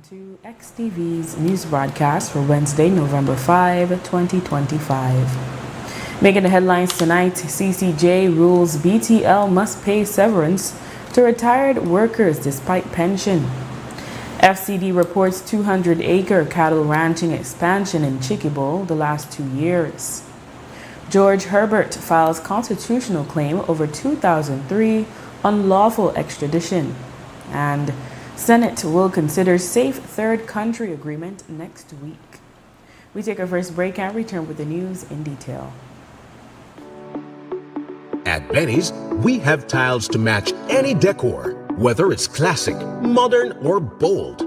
to XTV's news broadcast for Wednesday, November 5, 2025. Making the headlines tonight, CCJ rules BTL must pay severance to retired workers despite pension. FCD reports 200-acre cattle ranching expansion in Chiquibo the last 2 years. George Herbert files constitutional claim over 2003 unlawful extradition. And Senate will consider safe third country agreement next week. We take our first break and return with the news in detail. At Benny's, we have tiles to match any decor, whether it's classic, modern, or bold.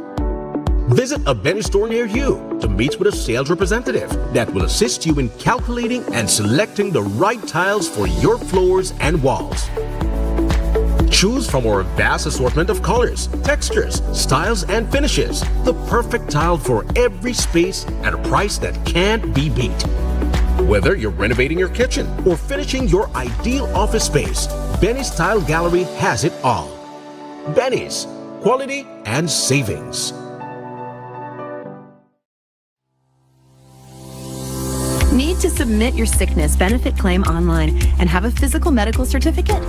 Visit a Benny's store near you to meet with a sales representative that will assist you in calculating and selecting the right tiles for your floors and walls. Choose from our vast assortment of colors, textures, styles, and finishes. The perfect tile for every space at a price that can't be beat. Whether you're renovating your kitchen or finishing your ideal office space, Benny's Tile Gallery has it all. Benny's, quality and savings. Need to submit your sickness benefit claim online and have a physical medical certificate?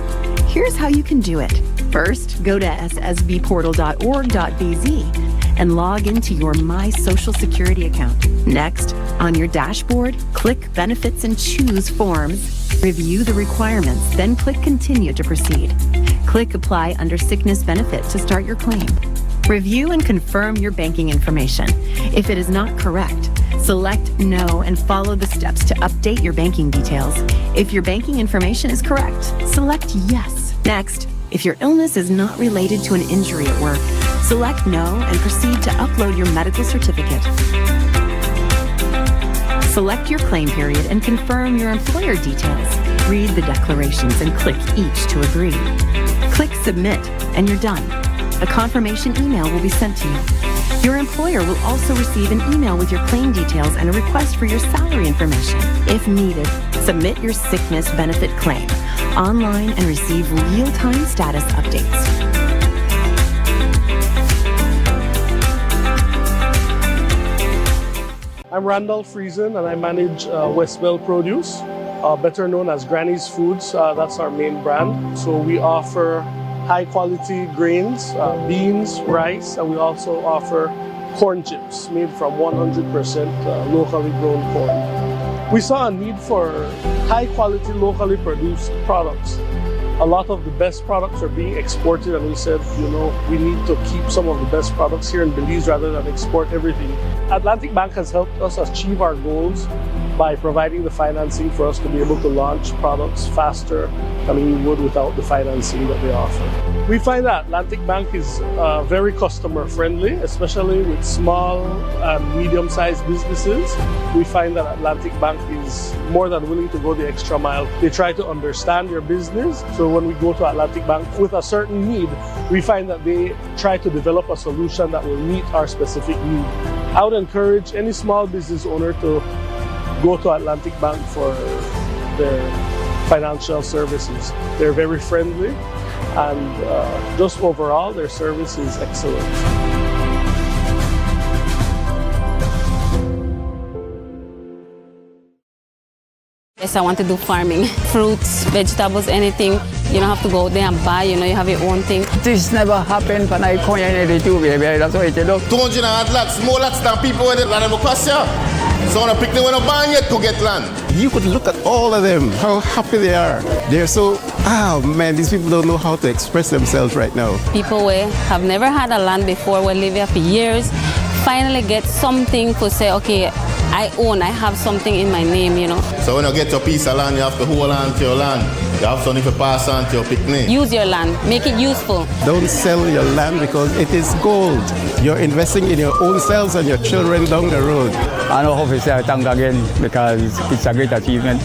Here's how you can do it. First, go to ssbportal.org.bz and log into your My Social Security account. Next, on your dashboard, click Benefits and choose Forms. Review the requirements, then click Continue to proceed. Click Apply under Sickness Benefit to start your claim. Review and confirm your banking information. If it is not correct, select No and follow the steps to update your banking details. If your banking information is correct, select Yes. Next, if your illness is not related to an injury at work, select No and proceed to upload your medical certificate. Select your claim period and confirm your employer details. Read the declarations and click each to agree. Click Submit and you're done. A confirmation email will be sent to you. Your employer will also receive an email with your claim details and a request for your salary information. If needed, submit your sickness benefit claim online and receive real-time status updates. I'm Randall Friesen and I manage Westwell Produce, better known as Granny's Foods. That's our main brand. So we offer high quality grains, beans, rice, and we also offer corn chips made from 100% locally grown corn. We saw a need for high quality locally produced products. A lot of the best products are being exported and we said, we need to keep some of the best products here in Belize rather than export everything. Atlantic Bank has helped us achieve our goals by providing the financing for us to be able to launch products faster than we would without the financing that they offer. We find that Atlantic Bank is very customer friendly, especially with small and medium-sized businesses. We find that Atlantic Bank is more than willing to go the extra mile. They try to understand your business. So when we go to Atlantic Bank with a certain need, we find that they try to develop a solution that will meet our specific need. I would encourage any small business owner to go to Atlantic Bank for their financial services. They're very friendly and just overall their service is excellent. Yes, I want to do farming. Fruits, vegetables, anything. You don't have to go there and buy, you have your own thing. This never happened when I come in the two, baby. That's what I do. 200 lots, more lots than people with land of Pasture. So when I pick them when I buy yet to get land. You could look at all of them, how happy they are. They're so, man, these people don't know how to express themselves right now. People who have never had a land before, will live here for years, finally get something to say, okay, I have something in my name, So when you get your piece of land, you have to hold on to your land. You have something to pass on to your picnic. Use your land, make it useful. Don't sell your land because it is gold. You're investing in your own selves and your children down the road. I know how to say thank again because it's a great achievement.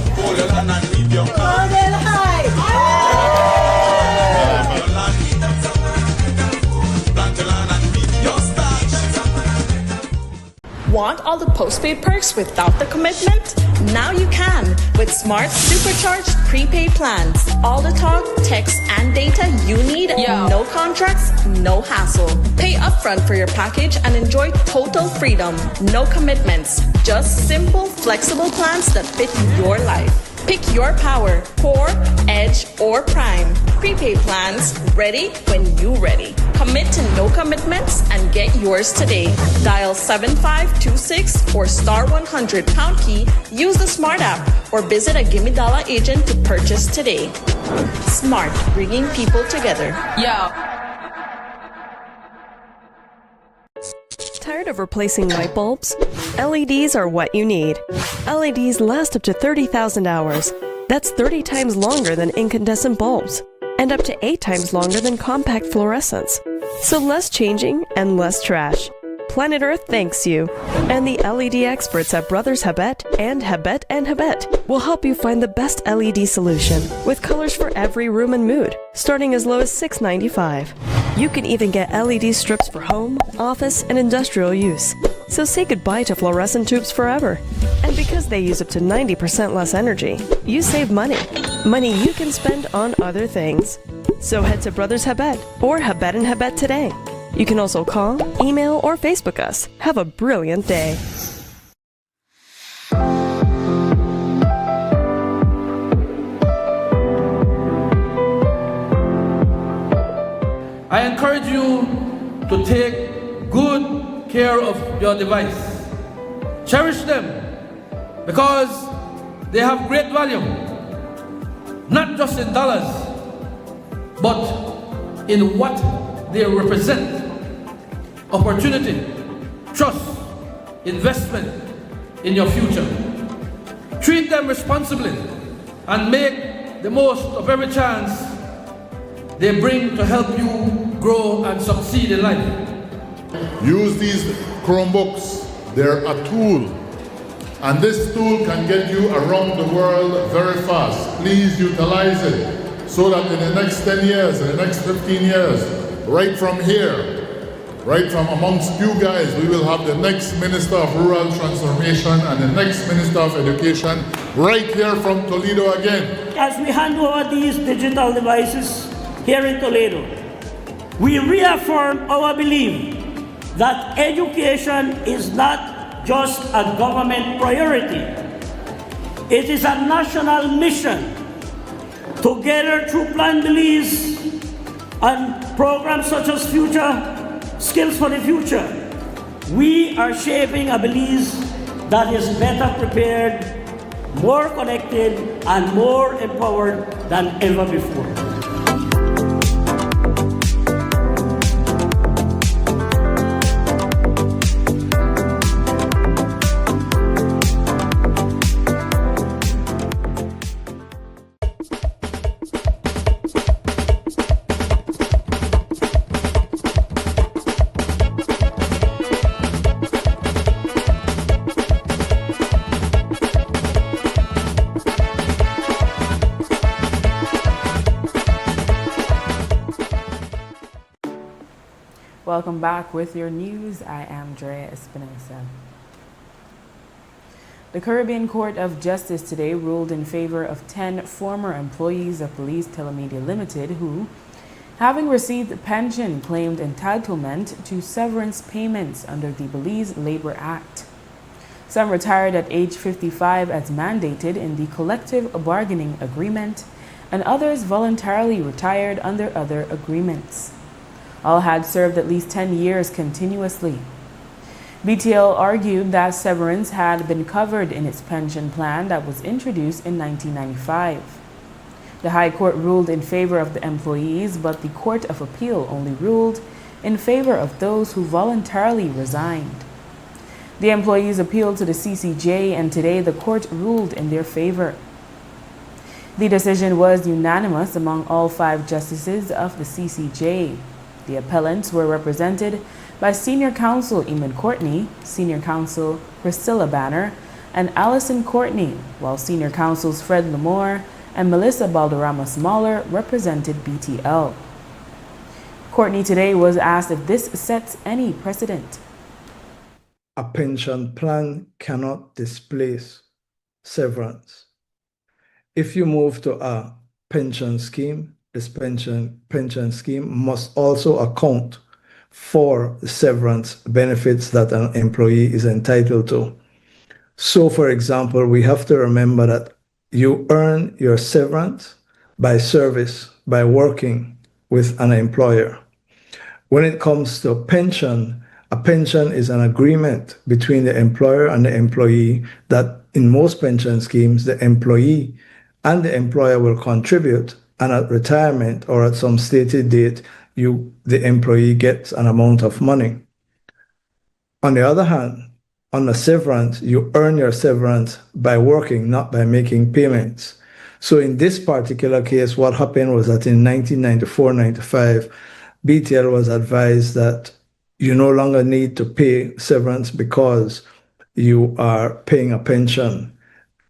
Want all the postpaid perks without the commitment? Now you can with Smart Supercharged prepaid plans. All the talk, text, and data you need. No contracts, no hassle. Pay upfront for your package and enjoy total freedom. No commitments, just simple, flexible plans that fit your life. Pick your power, Core, Edge, or Prime. Prepaid plans, ready when you ready. Commit to no commitments and get yours today. Dial 7526 or star 100 pound key, use the Smart app, or visit a Gimme Dollar agent to purchase today. Smart, bringing people together. Tired of replacing light bulbs? LEDs are what you need. LEDs last up to 30,000 hours. That's 30 times longer than incandescent bulbs, and up to 8 times longer than compact fluorescents. So less changing and less trash. Planet Earth thanks you. And the LED experts at Brothers Habet and Habet will help you find the best LED solution with colors for every room and mood, starting as low as $6.95. You can even get LED strips for home, office, and industrial use. So say goodbye to fluorescent tubes forever. And because they use up to 90% less energy, you save money. Money you can spend on other things. So head to Brothers Habet or Habet today. You can also call, email, or Facebook us. Have a brilliant day. I encourage you to take good care of your device. Cherish them because they have great value, not just in dollars, but in what they represent. Opportunity, trust, investment in your future. Treat them responsibly and make the most of every chance they bring to help you grow and succeed in life. Use these Chromebooks. They're a tool. And this tool can get you around the world very fast. Please utilize it so that in the next 10 years, in the next 15 years, right from here, right from amongst you guys, we will have the next Minister of Rural Transformation and the next Minister of Education right here from Toledo again. As we hand over these digital devices here in Toledo, we reaffirm our belief that education is not just a government priority. It is a national mission. Together through Plan Belize and programs such as Future Skills for the Future, we are shaping a Belize that is better prepared, more connected, and more empowered than ever before. Welcome back with your news. I am Drea Espinosa. The Caribbean Court of Justice today ruled in favor of 10 former employees of Belize Telemedia Limited who, having received a pension, claimed entitlement to severance payments under the Belize Labor Act. Some retired at age 55 as mandated in the collective bargaining agreement, and others voluntarily retired under other agreements. All had served at least 10 years continuously. BTL argued that severance had been covered in its pension plan that was introduced in 1995. The High Court ruled in favor of the employees, but the Court of Appeal only ruled in favor of those who voluntarily resigned. The employees appealed to the CCJ, and today the court ruled in their favor. The decision was unanimous among all 5 justices of the CCJ. The appellants were represented by Senior Counsel Eamon Courtney, Senior Counsel Priscilla Banner, and Allison Courtney, while Senior Counsels Fred Lamore and Melissa Balderrama Smaller represented BTL. Courtney today was asked if this sets any precedent. a pension plan cannot displace severance. If you move to a pension scheme, this pension scheme must also account for the severance benefits that an employee is entitled to. So, for example, we have to remember that you earn your severance by service, by working with an employer. When it comes to a pension is an agreement between the employer and the employee that in most pension schemes, the employee and the employer will contribute, and at retirement or at some stated date, the employee gets an amount of money. On the other hand, on a severance, you earn your severance by working, not by making payments. So in this particular case, what happened was that in 1994-95, BTL was advised that you no longer need to pay severance because you are paying a pension.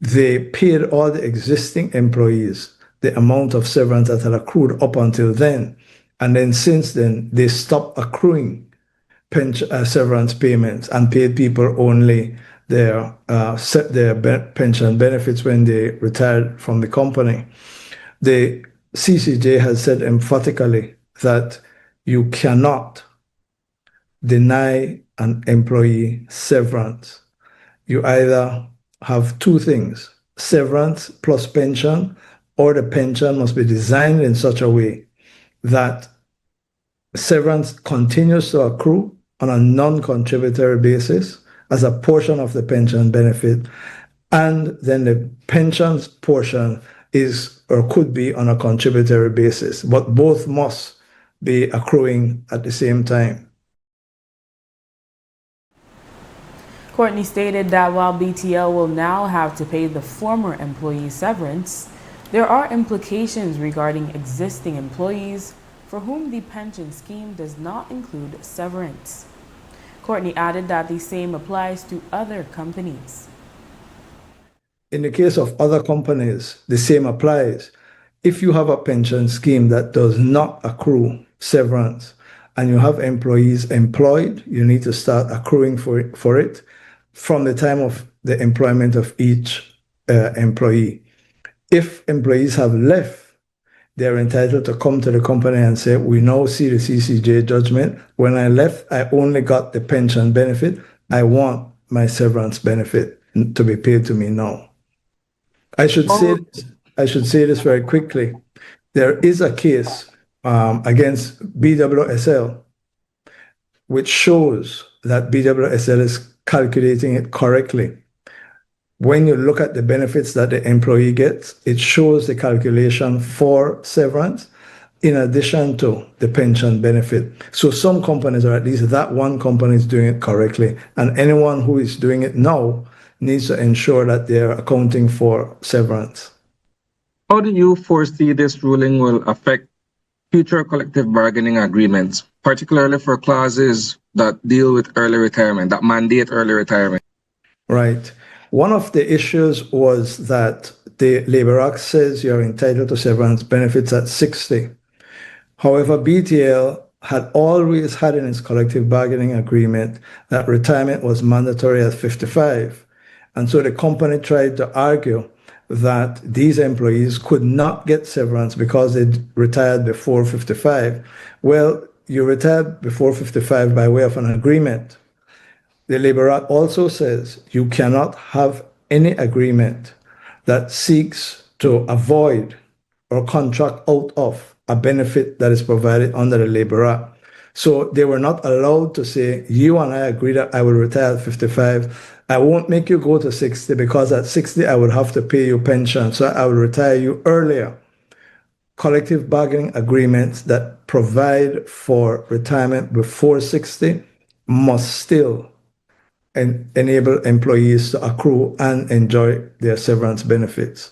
They paid all the existing employees the amount of severance that had accrued up until then. And then since then, they stopped accruing severance payments and paid people only their pension benefits when they retired from the company. The CCJ has said emphatically that you cannot deny an employee severance. You either have two things, severance plus pension, or the pension must be designed in such a way that severance continues to accrue on a non-contributory basis as a portion of the pension benefit, and then the pensions portion is or could be on a contributory basis, but both must be accruing at the same time. Courtney stated that while BTL will now have to pay the former employee severance, there are implications regarding existing employees for whom the pension scheme does not include severance. Courtney added that the same applies to other companies. In the case of other companies, the same applies. If you have a pension scheme that does not accrue severance and you have employees employed, you need to start accruing for it from the time of the employment of each employee. If employees have left, they're entitled to come to the company and say, we now see the CCJ judgment. When I left, I only got the pension benefit. I want my severance benefit to be paid to me now. I should say this very quickly. There is a case against BWSL, which shows that BWSL is calculating it correctly. When you look at the benefits that the employee gets, it shows the calculation for severance in addition to the pension benefit. So some companies, or at least that one company, is doing it correctly. And anyone who is doing it now needs to ensure that they're accounting for severance. How do you foresee this ruling will affect future collective bargaining agreements, particularly for clauses that deal with early retirement, that mandate early retirement? Right. One of the issues was that the Labor Act says you're entitled to severance benefits at 60. However, BTL had always had in its collective bargaining agreement that retirement was mandatory at 55. And so the company tried to argue that these employees could not get severance because they retired before 55. Well, you retired before 55 by way of an agreement. The Labor Act also says you cannot have any agreement that seeks to avoid or contract out of a benefit that is provided under the Labor Act. So they were not allowed to say, you and I agree that I will retire at 55. I won't make you go to 60 because at 60 I would have to pay you pension, so I will retire you earlier. Collective bargaining agreements that provide for retirement before 60 must still enable employees to accrue and enjoy their severance benefits.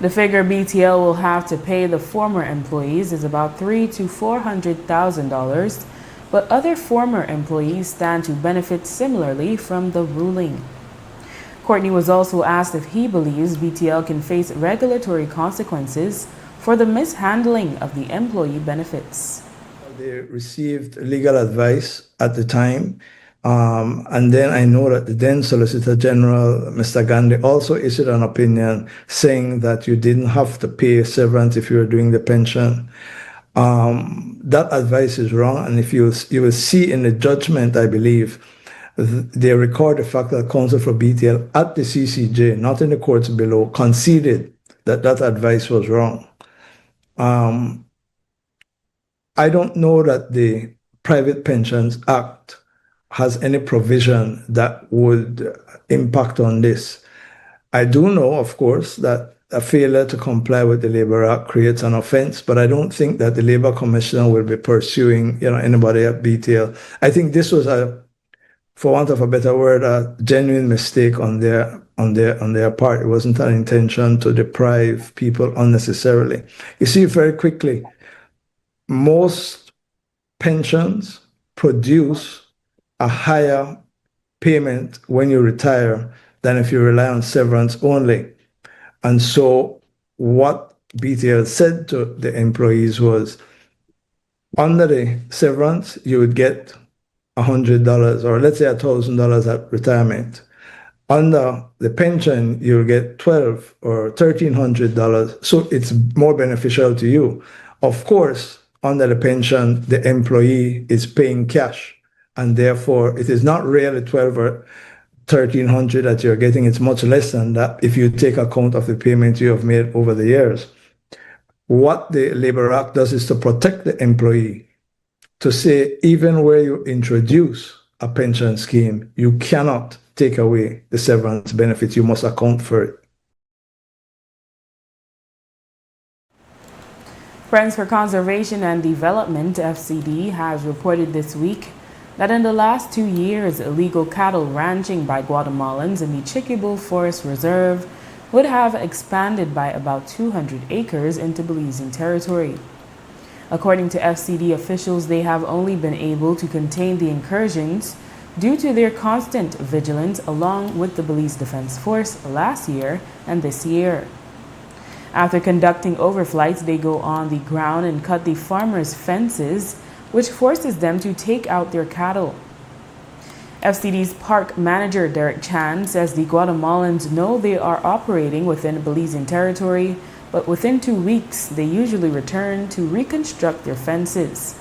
The figure BTL will have to pay the former employees is about $300,000 to $400,000, but other former employees stand to benefit similarly from the ruling. Courtney was also asked if he believes BTL can face regulatory consequences for the mishandling of the employee benefits. they received legal advice at the time. And then I know that the then Solicitor General, Mr. Gandhi, also issued an opinion saying that you didn't have to pay severance if you were doing the pension. That advice is wrong. And if you will see in the judgment, I believe, they record the fact that counsel for BTL at the CCJ, not in the courts below, conceded that that advice was wrong. I don't know that the Private Pensions Act has any provision that would impact on this. I do know, of course, that a failure to comply with the Labor Act creates an offense, but I don't think that the Labor Commissioner will be pursuing, anybody at BTL. I think this was for want of a better word, a genuine mistake on their part. It wasn't an intention to deprive people unnecessarily. You see, very quickly, most pensions produce a higher payment when you retire than if you rely on severance only. And so what BTL said to the employees was, under the severance, you would get $100 or let's say $1,000 at retirement. Under the pension, you'll get $1,200 or $1,300. So it's more beneficial to you. Of course, under the pension, the employee is paying cash, and therefore it is not really $1,200 or $1,300 that you're getting. It's much less than that if you take account of the payments you have made over the years. What the Labor Act does is to protect the employee, to say even where you introduce a pension scheme, you cannot take away the severance benefits. You must account for it. Friends for Conservation and Development, FCD, has reported this week that in the last 2 years, illegal cattle ranching by Guatemalans in the Chiquibu Forest Reserve would have expanded by about 200 acres into Belizean territory. According to FCD officials, they have only been able to contain the incursions due to their constant vigilance along with the Belize Defense Force last year and this year. After conducting overflights, they go on the ground and cut the farmers' fences, which forces them to take out their cattle. FCD's park manager, Derek Chan, says the Guatemalans know they are operating within Belizean territory, but within 2 weeks, they usually return to reconstruct their fences.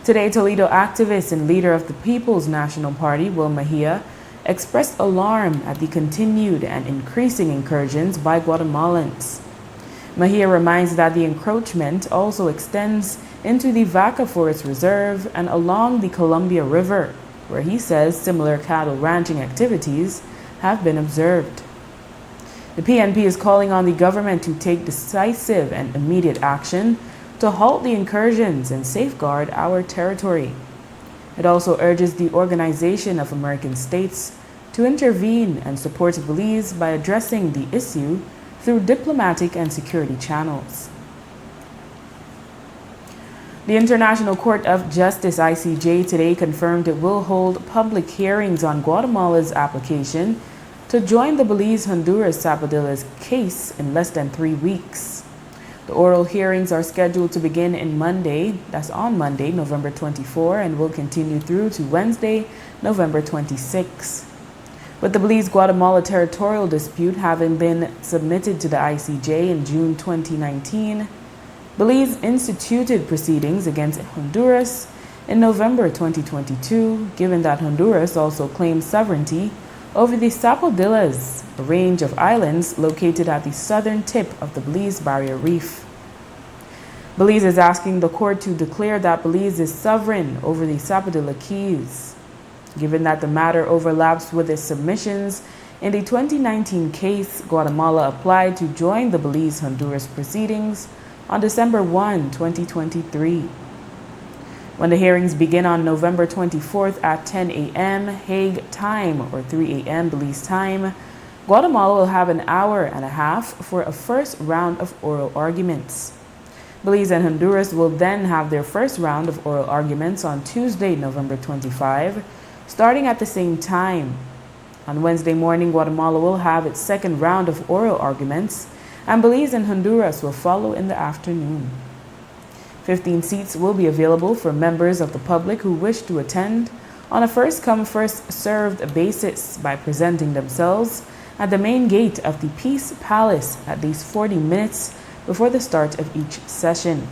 Today, Toledo activist and leader of the People's National Party, Will Mejia, expressed alarm at the continued and increasing incursions by Guatemalans. Mejia reminds that the encroachment also extends into the Vaca Forest Reserve and along the Columbia River, where he says similar cattle ranching activities have been observed. The PNP is calling on the government to take decisive and immediate action to halt the incursions and safeguard our territory. It also urges the Organization of American States to intervene and support Belize by addressing the issue through diplomatic and security channels. The International Court of Justice, ICJ, today confirmed it will hold public hearings on Guatemala's application to join the Belize-Honduras Sapodila's case in less than 3 weeks. The oral hearings are scheduled to begin on Monday, November 24, and will continue through to Wednesday, November 26. With the Belize-Guatemala territorial dispute having been submitted to the ICJ in June 2019, Belize instituted proceedings against Honduras in November 2022, given that Honduras also claims sovereignty over the Sapodilas, a range of islands located at the southern tip of the Belize Barrier Reef. Belize is asking the court to declare that Belize is sovereign over the Sapodila Keys. Given that the matter overlaps with its submissions in the 2019 case, Guatemala applied to join the Belize-Honduras proceedings on December 1, 2023. When the hearings begin on November 24th at 10 a.m. Hague time or 3 a.m. Belize time, Guatemala will have an hour and a half for a first round of oral arguments. Belize and Honduras will then have their first round of oral arguments on Tuesday, November 25, starting at the same time. On Wednesday morning, Guatemala will have its second round of oral arguments, and Belize and Honduras will follow in the afternoon. 15 seats will be available for members of the public who wish to attend on a first-come, first-served basis by presenting themselves at the main gate of the Peace Palace at least 40 minutes before the start of each session.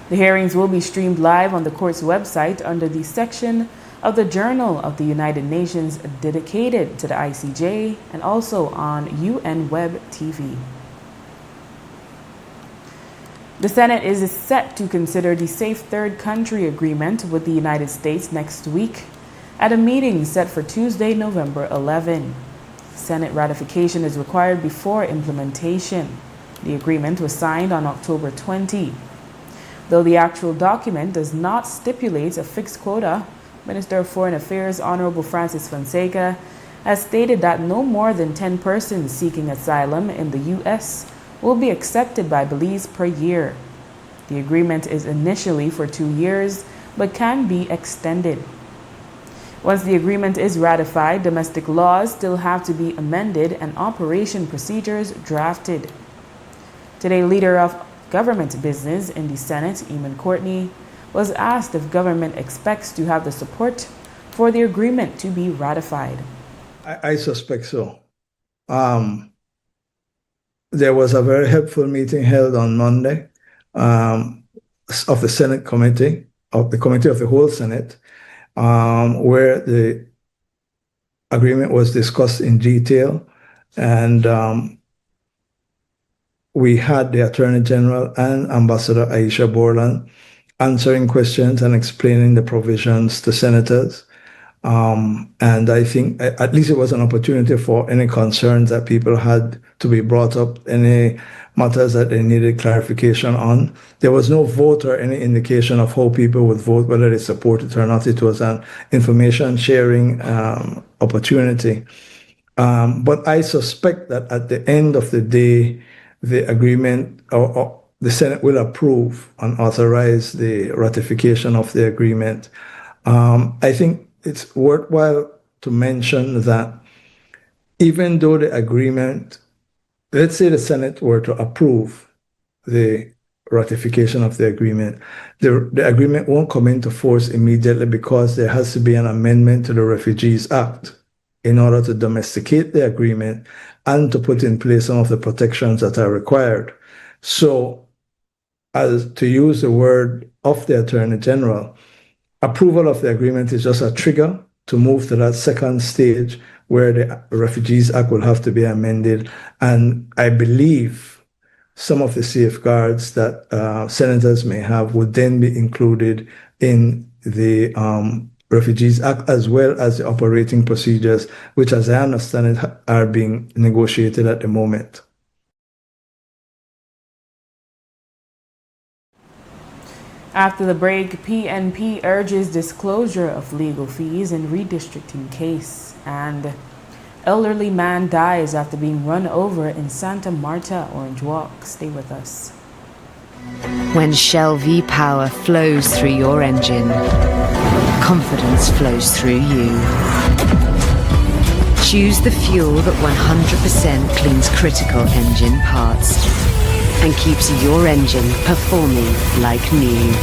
The hearings will be streamed live on the court's website under the section of the Journal of the United Nations dedicated to the ICJ and also on UN Web TV. The Senate is set to consider the Safe Third Country Agreement with the United States next week at a meeting set for Tuesday, November 11. Senate ratification is required before implementation. The agreement was signed on October 20. Though the actual document does not stipulate a fixed quota, Minister of Foreign Affairs Honorable Francis Fonseca has stated that no more than 10 persons seeking asylum in the U.S. will be accepted by Belize per year. The agreement is initially for 2 years, but can be extended. Once the agreement is ratified, domestic laws still have to be amended and operation procedures drafted. Today, leader of government business in the Senate, Eamon Courtney, was asked if government expects to have the support for the agreement to be ratified. I suspect so. There was a very helpful meeting held on Monday of the Senate committee, of the Committee of the Whole Senate, where the agreement was discussed in detail. And we had the Attorney General and Ambassador Aisha Borland answering questions and explaining the provisions to senators. And I think at least it was an opportunity for any concerns that people had to be brought up, any matters that they needed clarification on. There was no vote or any indication of how people would vote, whether they supported it or not. It was an information sharing opportunity. But I suspect that at the end of the day, the agreement or the Senate will approve and authorize the ratification of the agreement. I think it's worthwhile to mention that even though the agreement, let's say the Senate were to approve the ratification of the agreement, the agreement won't come into force immediately because there has to be an amendment to the Refugees Act in order to domesticate the agreement and to put in place some of the protections that are required. So, as to use the word of the Attorney General, approval of the agreement is just a trigger to move to that second stage where the Refugees Act will have to be amended. And I believe some of the safeguards that senators may have would then be included in the Refugees Act, as well as the operating procedures, which, as I understand it, are being negotiated at the moment. After the break, PNP urges disclosure of legal fees in redistricting case, and elderly man dies after being run over in Santa Marta, Orange Walk. Stay with us. When Shell V-Power flows through your engine, confidence flows through you. Choose the fuel that 100% cleans critical engine parts and keeps your engine performing like new.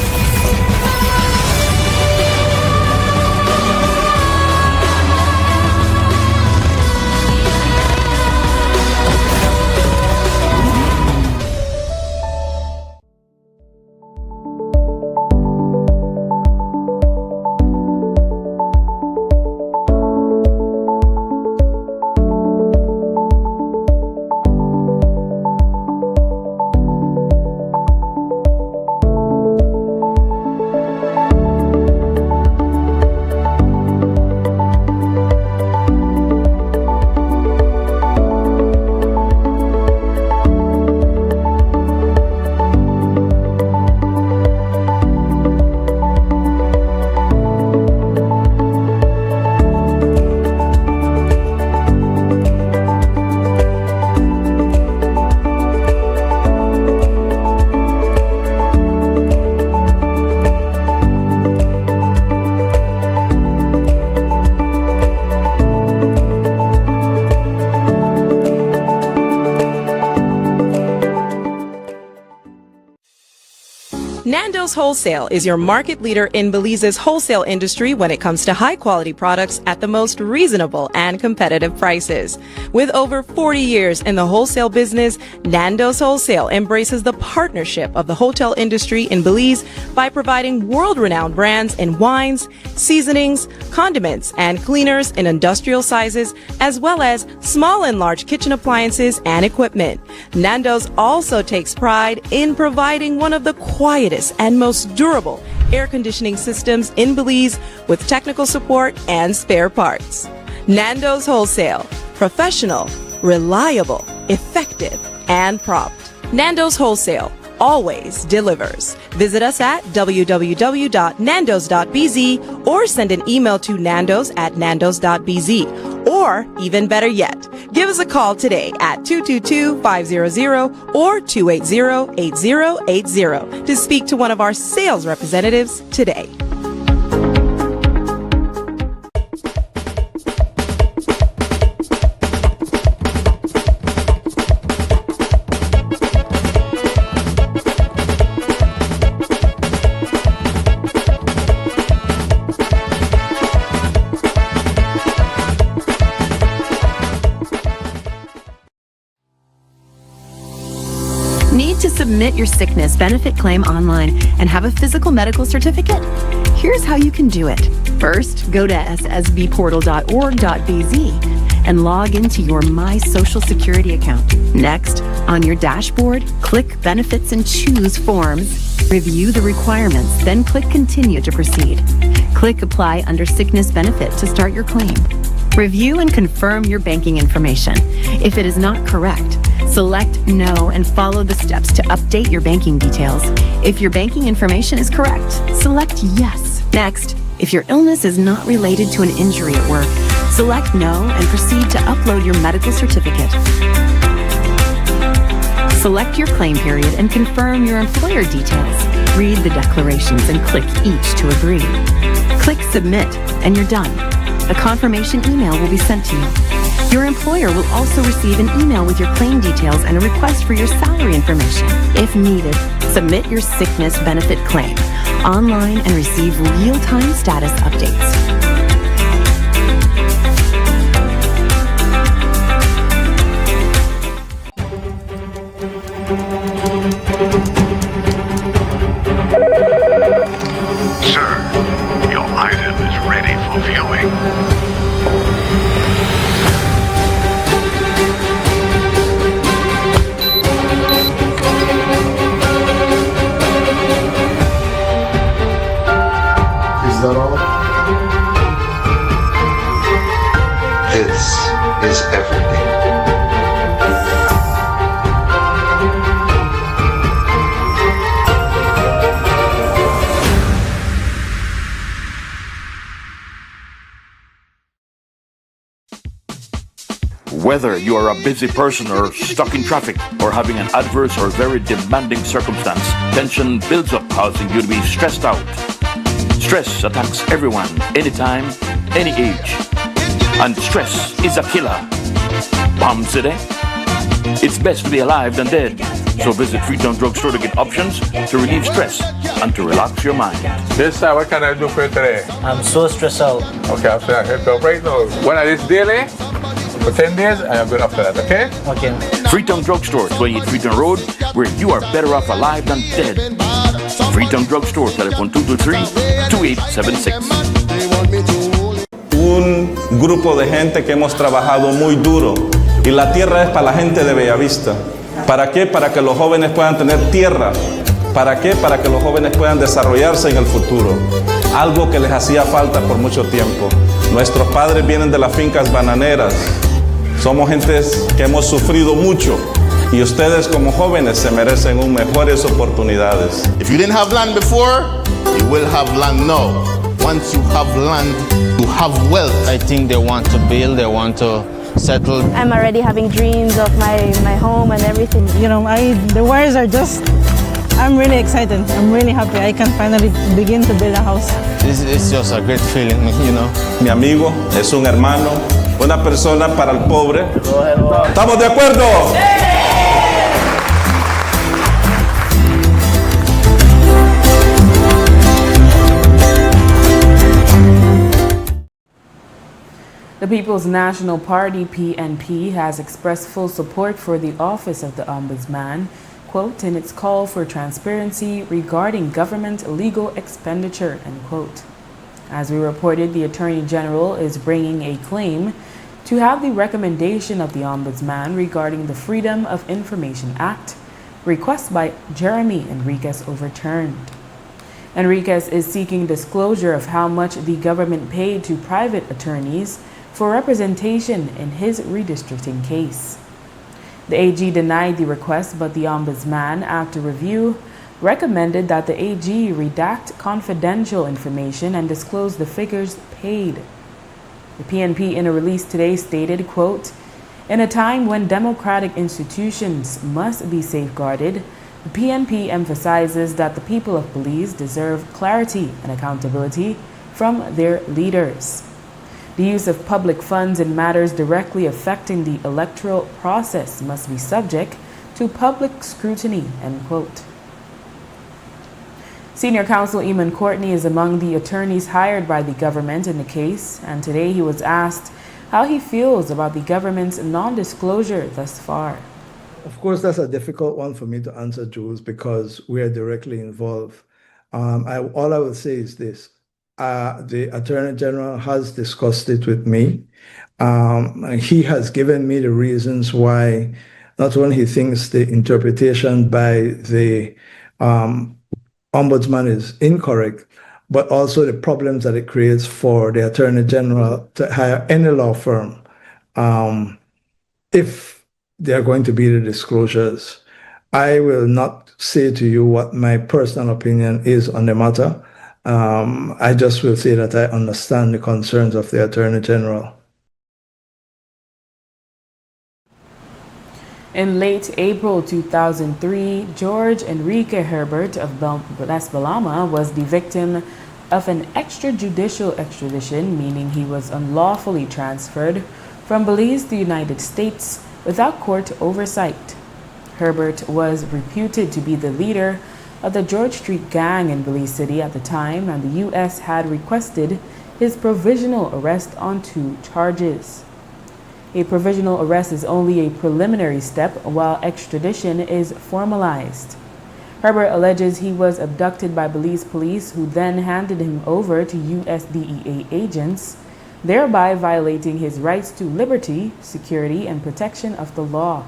Nando's Wholesale is your market leader in Belize's wholesale industry when it comes to high-quality products at the most reasonable and competitive prices. With over 40 years in the wholesale business, Nando's Wholesale embraces the partnership of the hotel industry in Belize by providing world-renowned brands in wines, seasonings, condiments, and cleaners in industrial sizes, as well as small and large kitchen appliances and equipment. Nando's also takes pride in providing one of the quietest and most durable air conditioning systems in Belize with technical support and spare parts. Nando's Wholesale. Professional, reliable, effective, and prompt. Nando's Wholesale always delivers. Visit us at www.nandos.bz or send an email to nandos@nandos.bz. Or, even better yet, give us a call today at 222-500 or 280-8080 to speak to one of our sales representatives today. Need to submit your sickness benefit claim online and have a physical medical certificate? Here's how you can do it. First, go to ssbportal.org.bz and log into your My Social Security account. Next, on your dashboard, click Benefits and choose Forms. Review the requirements, then click Continue to proceed. Click Apply under Sickness Benefit to start your claim. Review and confirm your banking information. If it is not correct, select No and follow the steps to update your banking details. If your banking information is correct, select Yes. Next, if your illness is not related to an injury at work, select No and proceed to upload your medical certificate. Select your claim period and confirm your employer details. Read the declarations and click each to agree. Click Submit and you're done. A confirmation email will be sent to you. Your employer will also receive an email with your claim details and a request for your salary information. If needed, submit your sickness benefit claim online and receive real-time status updates. Sir, your item is ready for viewing. Is that all? This is everything. Whether you are a busy person or stuck in traffic or having an adverse or very demanding circumstance, tension builds up, causing you to be stressed out. Stress attacks everyone, anytime, any age. And stress is a killer. Bomb City? It's best to be alive than dead. So visit Freetown Drug Store to get options to relieve stress and to relax your mind. Yes, sir. What can I do for you today? I'm so stressed out. Okay, I'm saying I help you right now. One of this daily, for 10 days, I am good after that, okay? Okay. Freetown Drug Store, 28 Freetown Road, where you are better off alive than dead. Freetown Drug Store, telephone 223-2876. Un grupo de gente que hemos trabajado muy duro y la tierra es para la gente de Bellavista. ¿Para qué? Para que los jóvenes puedan tener tierra. ¿Para qué? Para que los jóvenes puedan desarrollarse en el futuro. Algo que les hacía falta por mucho tiempo. Nuestros padres vienen de las fincas bananeras. Somos gentes que hemos sufrido mucho y ustedes como jóvenes se merecen mejores oportunidades. If you didn't have land before, you will have land now. Once you have land, you have wealth. I think they want to build, they want to settle. I'm already having dreams of my home and everything. You know, the words are just, I'm really excited. I'm really happy. I can finally begin to build a house. It's just a great feeling, you know. Mi amigo es un hermano, una persona para el pobre. ¿Estamos de acuerdo? ¡Sí! The People's National Party, PNP, has expressed full support for the Office of the Ombudsman, quote, in its call for transparency regarding government legal expenditure, end quote. As we reported, the Attorney General is bringing a claim to have the recommendation of the Ombudsman regarding the Freedom of Information Act request by Jeremy Enriquez overturned. Enriquez is seeking disclosure of how much the government paid to private attorneys for representation in his redistricting case. The AG denied the request, but the Ombudsman, after review, recommended that the AG redact confidential information and disclose the figures paid. The PNP in a release today stated, quote, in a time when democratic institutions must be safeguarded, the PNP emphasizes that the people of Belize deserve clarity and accountability from their leaders. The use of public funds in matters directly affecting the electoral process must be subject to public scrutiny, end quote. Senior counsel Eamon Courtney is among the attorneys hired by the government in the case, and today he was asked how he feels about the government's non-disclosure thus far. Of course, that's a difficult one for me to answer, Jules, because we are directly involved. All I would say is this. The Attorney General has discussed it with me. He has given me the reasons why not only he thinks the interpretation by the Ombudsman is incorrect, but also the problems that it creates for the Attorney General to hire any law firm if they are going to be the disclosures. I will not say to you what my personal opinion is on the matter. I just will say that I understand the concerns of the Attorney General. In late April 2003, George Enrique Herbert of Las Balama was the victim of an extrajudicial extradition, meaning he was unlawfully transferred from Belize to the United States without court oversight. Herbert was reputed to be the leader of the George Street gang in Belize City at the time, and the U.S. had requested his provisional arrest on 2 charges. A provisional arrest is only a preliminary step, while extradition is formalized. Herbert alleges he was abducted by Belize police, who then handed him over to U.S. DEA agents, thereby violating his rights to liberty, security, and protection of the law.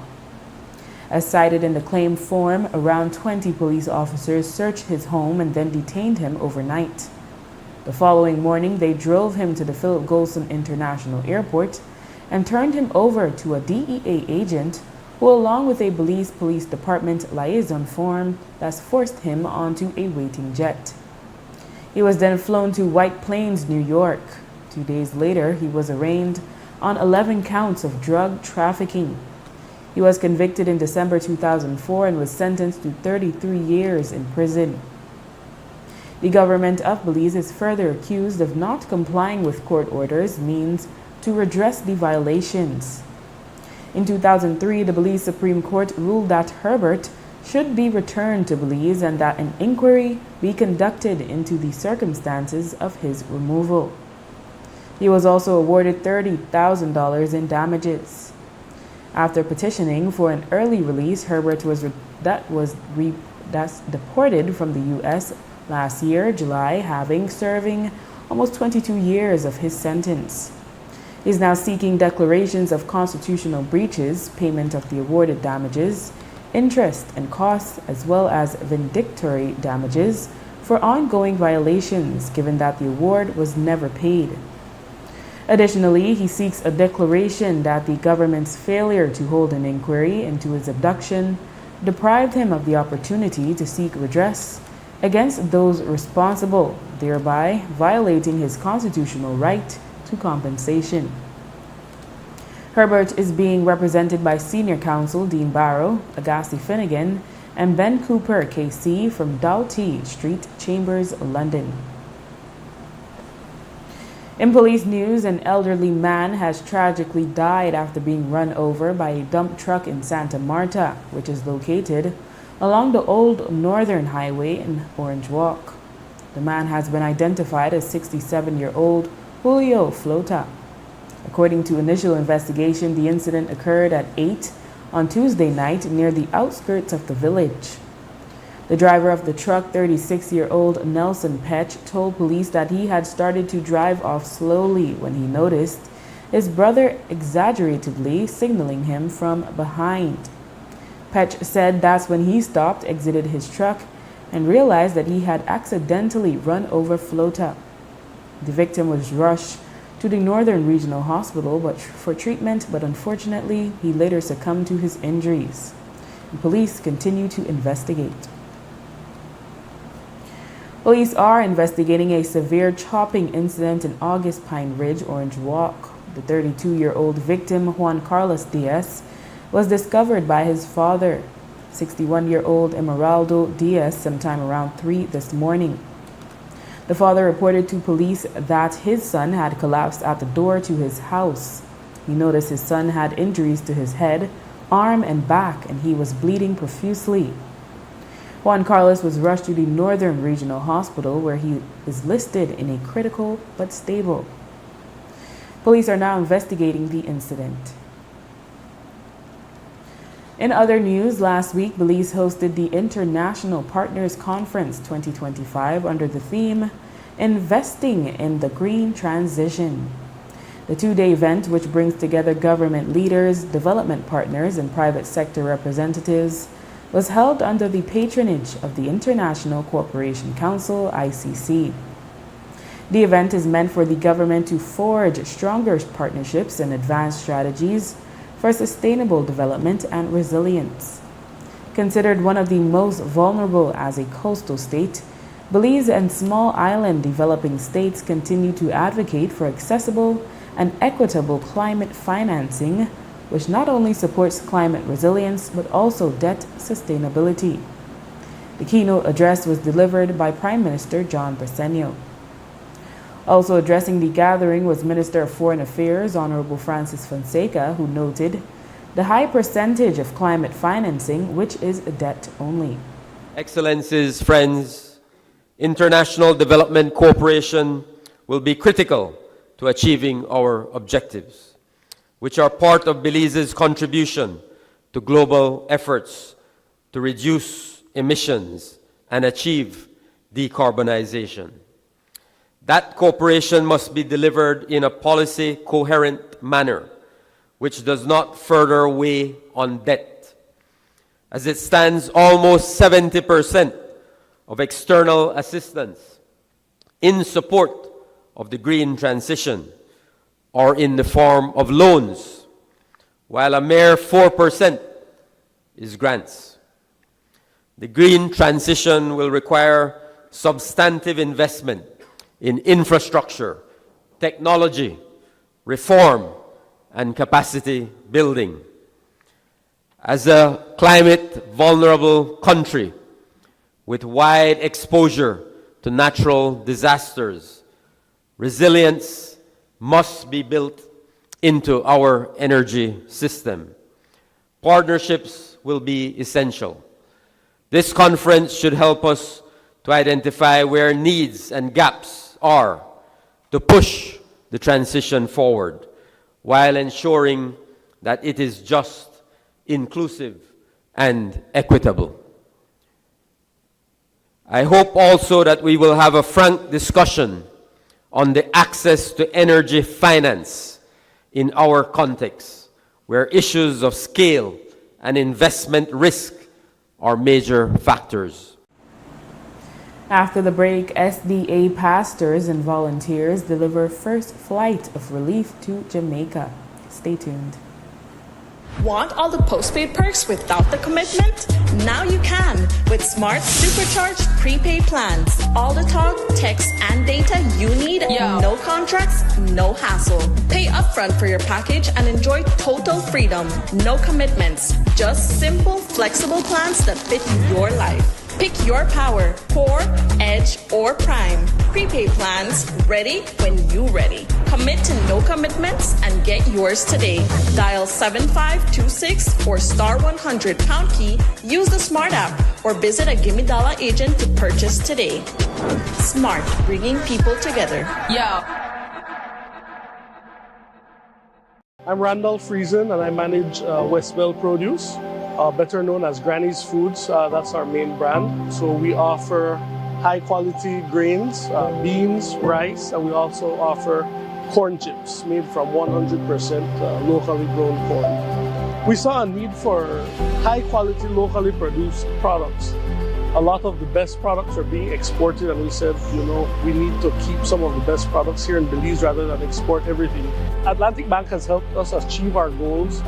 As cited in the claim form, around 20 police officers searched his home and then detained him overnight. The following morning, they drove him to the Philip Golson International Airport and turned him over to a DEA agent who, along with a Belize Police Department liaison form, thus forced him onto a waiting jet. He was then flown to White Plains, New York. 2 days later, he was arraigned on 11 counts of drug trafficking. He was convicted in December 2004 and was sentenced to 33 years in prison. The government of Belize is further accused of not complying with court orders means to redress the violations. In 2003, the Belize Supreme Court ruled that Herbert should be returned to Belize and that an inquiry be conducted into the circumstances of his removal. He was also awarded $30,000 in damages. After petitioning for an early release, Herbert was deported from the U.S. last year, July, serving almost 22 years of his sentence. He is now seeking declarations of constitutional breaches, payment of the awarded damages, interest and costs, as well as vindictory damages for ongoing violations, given that the award was never paid. Additionally, he seeks a declaration that the government's failure to hold an inquiry into his abduction deprived him of the opportunity to seek redress against those responsible, thereby violating his constitutional right to compensation. Herbert is being represented by senior counsel Dean Barrow, Agassi Finnegan, and Ben Cooper, KC, from Doughty Street, Chambers, London. In police news, an elderly man has tragically died after being run over by a dump truck in Santa Marta, which is located along the Old Northern Highway in Orange Walk. The man has been identified as 67-year-old Julio Flota. A According to initial investigation, the incident occurred at 8 on Tuesday night near the outskirts of the village. The driver of the truck, 36-year-old Nelson Petch, told police that he had started to drive off slowly when he noticed his brother exaggeratedly signaling him from behind. Petch said that's when he stopped, exited his truck, and realized that he had accidentally run over Flota. The victim was rushed to the Northern Regional Hospital for treatment, but unfortunately, he later succumbed to his injuries. And police continue to investigate. Police are investigating a severe chopping incident in August Pine Ridge, Orange Walk. The 32-year-old victim, Juan Carlos Diaz, was discovered by his father, 61-year-old Emeraldo Diaz, sometime around 3 this morning. The father reported to police that his son had collapsed at the door to his house. He noticed his son had injuries to his head, arm, and back, and he was bleeding profusely. Juan Carlos was rushed to the Northern Regional Hospital, where he is listed in a critical but stable. Police are now investigating the incident. In other news, last week, Belize hosted the International Partners Conference 2025 under the theme, Investing in the Green Transition. The two-day event, which brings together government leaders, development partners, and private sector representatives, was held under the patronage of the International Cooperation Council, ICC. The event is meant for the government to forge stronger partnerships and advance strategies for sustainable development and resilience. Considered one of the most vulnerable as a coastal state, Belize and small island developing states continue to advocate for accessible and equitable climate financing, which not only supports climate resilience but also debt sustainability. The keynote address was delivered by Prime Minister John Bersenio. Also addressing the gathering was Minister of Foreign Affairs, Honorable Francis Fonseca, who noted the high percentage of climate financing, which is debt only. Excellencies, friends, international development cooperation will be critical to achieving our objectives, which are part of Belize's contribution to global efforts to reduce emissions and achieve decarbonization. That cooperation must be delivered in a policy-coherent manner, which does not further weigh on debt. As it stands, almost 70% of external assistance in support of the green transition are in the form of loans, while a mere 4% is grants. The green transition will require substantive investment in infrastructure, technology, reform, and capacity building. As a climate-vulnerable country with wide exposure to natural disasters, resilience must be built into our energy system. Partnerships will be essential. This conference should help us to identify where needs and gaps are to push the transition forward, while ensuring that it is just, inclusive, and equitable. I hope also that we will have a frank discussion on the access to energy finance in our context, where issues of scale and investment risk are major factors. After the break, SDA pastors and volunteers deliver first flight of relief to Jamaica. Stay tuned. Want all the postpaid perks without the commitment? Now you can with Smart Supercharged prepaid plans. All the talk, text, and data you need. No contracts, no hassle. Pay upfront for your package and enjoy total freedom. No commitments. Just simple, flexible plans that fit your life. Pick your power, Core, Edge, or Prime. Prepaid plans, ready when you ready. Commit to no commitments and get yours today. Dial 7526 or *100 pound key, use the Smart app, or visit a Gimme Dollar agent to purchase today. Smart, bringing people together. I'm Randall Friesen and I manage Westville Produce, better known as Granny's Foods. That's our main brand. So we offer high quality grains, beans, rice, and we also offer corn chips made from 100% locally grown corn. We saw a need for high quality locally produced products. A lot of the best products are being exported, and we said, we need to keep some of the best products here in Belize rather than export everything. Atlantic Bank has helped us achieve our goals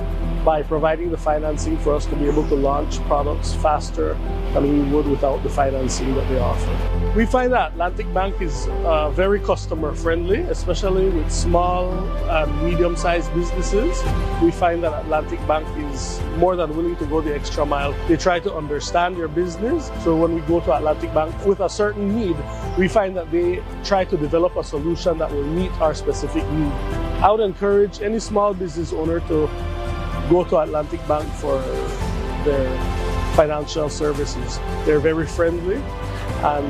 by providing the financing for us to be able to launch products faster than we would without the financing that they offer. We find that Atlantic Bank is very customer friendly, especially with small and medium-sized businesses. We find that Atlantic Bank is more than willing to go the extra mile. They try to understand your business. So when we go to Atlantic Bank with a certain need, we find that they try to develop a solution that will meet our specific need. I would encourage any small business owner to go to Atlantic Bank for their financial services. They're very friendly, and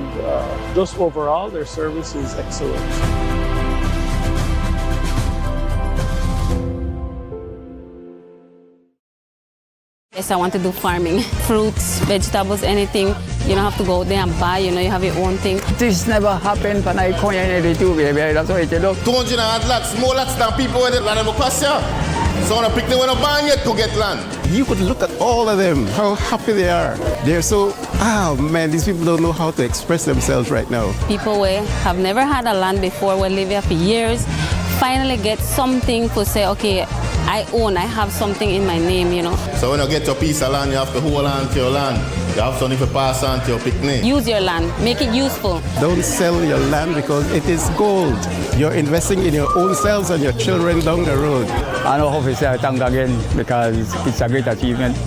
just overall, their service is excellent. Yes, I want to do farming. Fruits, vegetables, anything. You don't have to go there and buy, you have your own thing. This never happened when I come here to baby. That's why you look. 200 lots, more lots than people with land of Equasia. So when I pick them when I'm born yet to get land. You could look at all of them, how happy they are. They're so, man, these people don't know how to express themselves right now. People who have never had a land before, will live here for years, finally get something to say, okay, I have something in my name, So when you get your piece of land, you have to hold on to your land. You have something to pass on to your picnic. Use your land, make it useful. Don't sell your land because it is gold. You're investing in your own selves and your children down the road. I know how to say thank again because it's a great achievement.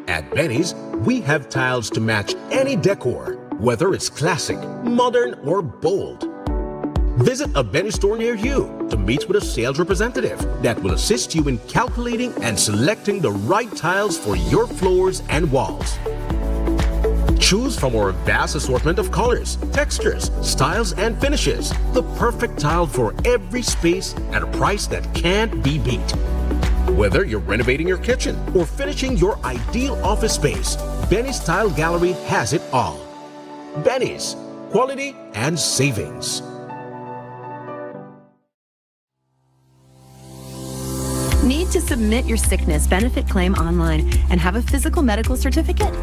At Benny's, we have tiles to match any decor, whether it's classic, modern, or bold. Visit a Benny's store near you to meet with a sales representative that will assist you in calculating and selecting the right tiles for your floors and walls. Choose from our vast assortment of colors, textures, styles, and finishes. The perfect tile for every space at a price that can't be beat. Whether you're renovating your kitchen or finishing your ideal office space, Benny's Tile Gallery has it all. Benny's, quality and savings. Need to submit your sickness benefit claim online and have a physical medical certificate?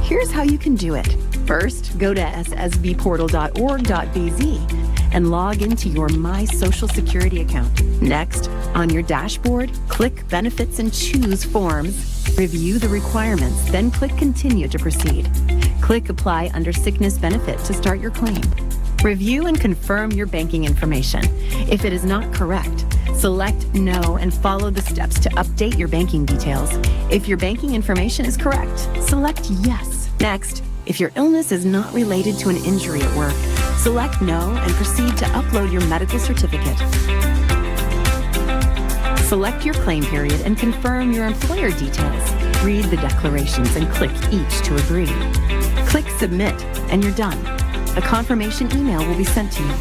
Here's how you can do it. First, go to ssbportal.org.bz and log into your My Social Security account. Next, on your dashboard, click Benefits and choose Forms. Review the requirements, then click Continue to proceed. Click Apply under Sickness Benefit to start your claim. Review and confirm your banking information. If it is not correct, select No and follow the steps to update your banking details. If your banking information is correct, select Yes. Next, if your illness is not related to an injury at work, select No and proceed to upload your medical certificate. Select your claim period and confirm your employer details. Read the declarations and click each to agree. Click Submit and you're done. A confirmation email will be sent to you.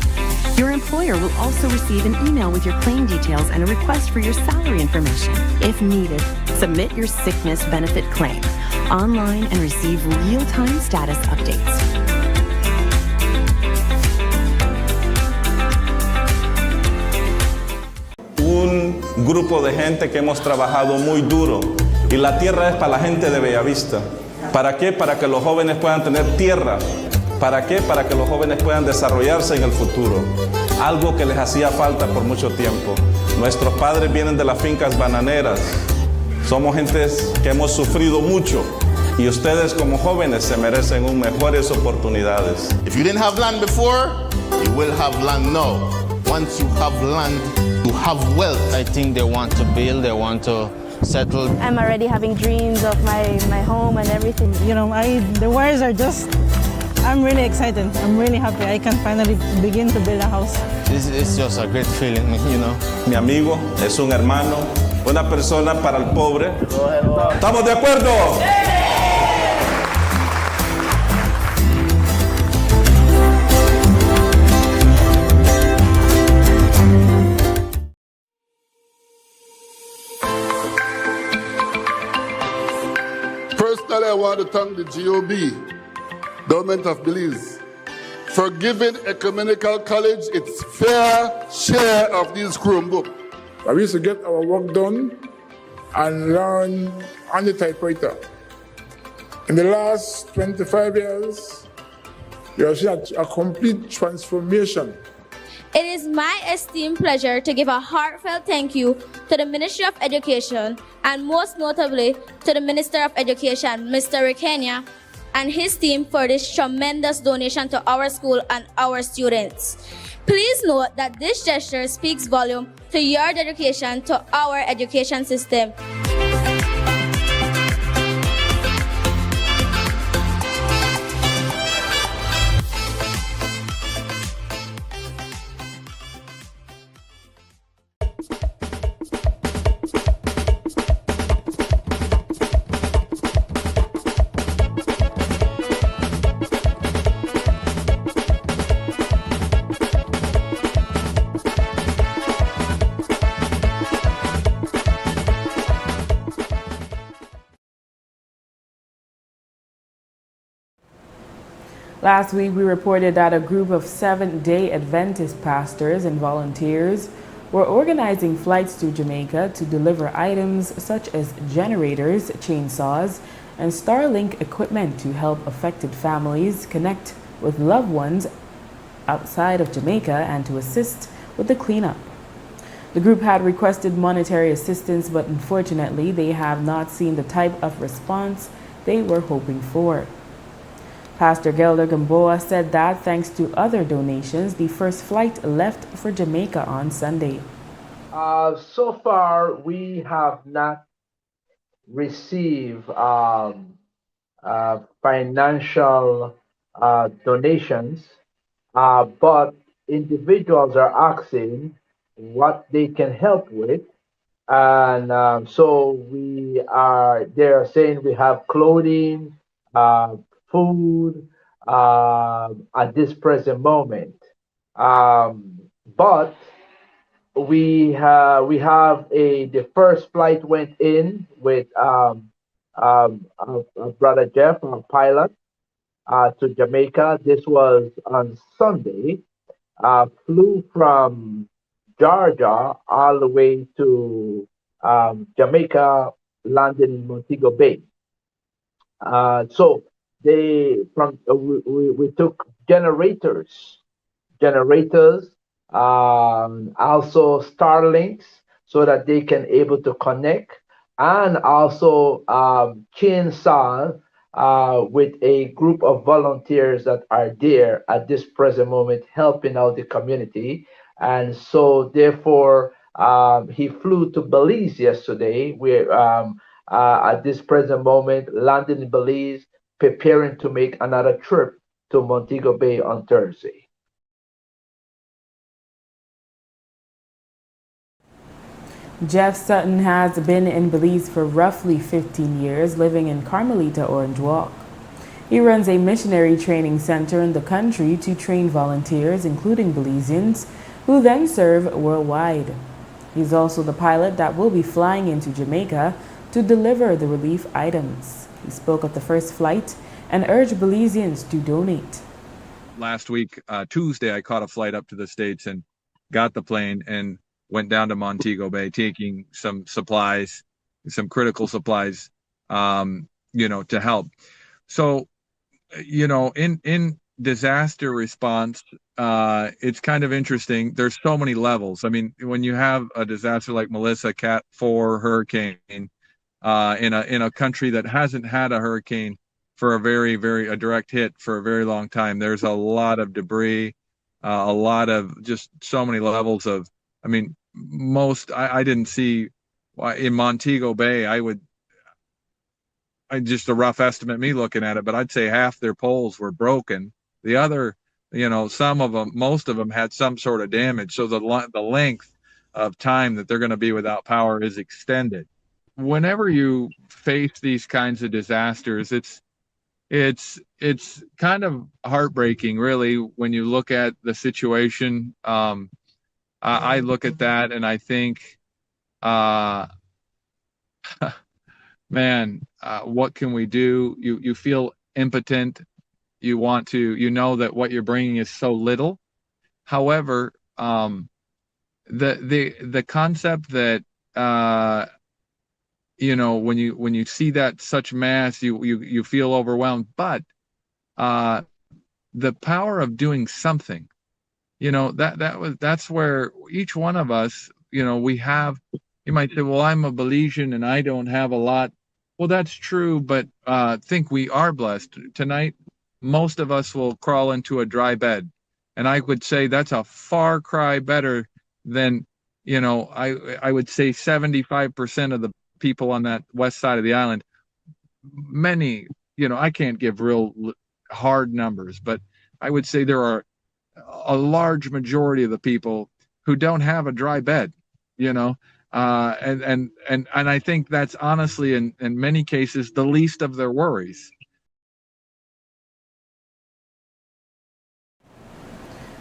Your employer will also receive an email with your claim details and a request for your salary information. If needed, submit your sickness benefit claim online and receive real-time status updates. Un grupo de gente que hemos trabajado muy duro y la tierra es para la gente de Bellavista. ¿Para qué? Para que los jóvenes puedan tener tierra. ¿Para qué? Para que los jóvenes puedan desarrollarse en el futuro. Algo que les hacía falta por mucho tiempo. Nuestros padres vienen de las fincas bananeras. Somos gentes que hemos sufrido mucho. Y ustedes como jóvenes se merecen mejores oportunidades. If you didn't have land before, you will have land now. Once you have land, you have wealth. I think they want to build, they want to settle. I'm already having dreams of my home and everything. The wires are just, I'm really excited. I'm really happy. I can finally begin to build a house. It's just a great feeling, Mi amigo es un hermano una persona para el pobre. ¿Estamos de acuerdo? Personally, I want to thank the GOB, Government of Belize, for giving Ecumenical College its fair share of these Chromebooks. We used to get our work done and learn on the typewriter. In the last 25 years, we have seen a complete transformation. It is my esteemed pleasure to give a heartfelt thank you to the Ministry of Education and most notably to the Minister of Education, Mr. Rekenya, and his team for this tremendous donation to our school and our students. Please note that this gesture speaks volume to your dedication to our education system. Last week, we reported that a group of Seventh-day Adventist pastors and volunteers were organizing flights to Jamaica to deliver items such as generators, chainsaws, and Starlink equipment to help affected families connect with loved ones outside of Jamaica and to assist with the cleanup. The group had requested monetary assistance, but unfortunately, they have not seen the type of response they were hoping for. Pastor Gelder Gamboa said that thanks to other donations, the first flight left for Jamaica on Sunday. So far, we have not received financial donations, but individuals are asking what they can help with. And so they're saying we have clothing, food at this present moment, but the first flight went in with Brother Jeff, our pilot, to Jamaica. This was on Sunday. Flew from Georgia all the way to Jamaica, landed in Montego Bay. So we took generators, also Starlinks, so that they can able to connect, and also chainsaw with a group of volunteers that are there at this present moment helping out the community. And so therefore he flew to Belize yesterday, where at this present moment landed in Belize, preparing to make another trip to Montego Bay on Thursday. Jeff Sutton has been in Belize for roughly 15 years, living in Carmelita, Orange Walk. He runs a missionary training center in the country to train volunteers, including Belizeans, who then serve worldwide. He's also the pilot that will be flying into Jamaica to deliver the relief items. He spoke of the first flight and urged Belizeans to donate. Last week, Tuesday, I caught a flight up to the States and got the plane and went down to Montego Bay, taking some supplies, some critical supplies, to help. So, in disaster response, it's kind of interesting. There's so many levels. I mean, when you have a disaster like Melissa, Cat 4 hurricane, in a country that hasn't had a hurricane for a direct hit for a very long time, there's a lot of debris, a lot of just so many levels of, I didn't see in Montego Bay, just a rough estimate, me looking at it, but I'd say half their poles were broken. The other, some of them, most of them had some sort of damage. So the length of time that they're going to be without power is extended. Whenever you face these kinds of disasters, it's kind of heartbreaking, really, when you look at the situation. I look at that and I think, man, what can we do? You feel impotent. You want to, you know that what you're bringing is so little. However, the concept that when you see that such mass, you feel overwhelmed. But the power of doing something, that's where each one of us, we have. You might say, well, I'm a Belizean and I don't have a lot. Well, that's true, but think we are blessed. Tonight, most of us will crawl into a dry bed. And I would say that's a far cry better than, I would say 75% of the people on that west side of the island. Many, I can't give real hard numbers, but I would say there are a large majority of the people who don't have a dry bed, and I think that's honestly in many cases the least of their worries.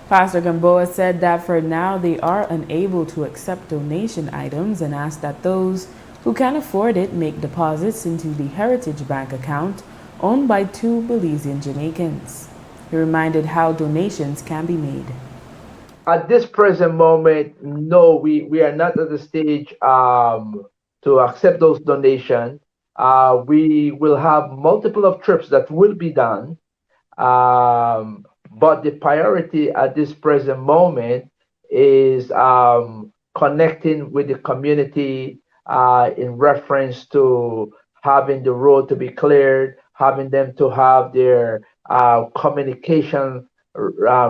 Pastor Gamboa said that for now they are unable to accept donation items and asked that those who can afford it make deposits into the Heritage Bank account owned by 2 Belizean Jamaicans. He reminded how donations can be made. At this present moment, no, we are not at the stage to accept those donations. We will have multiple of trips that will be done. But the priority at this present moment is connecting with the community in reference to having the road to be cleared, having them to have their communication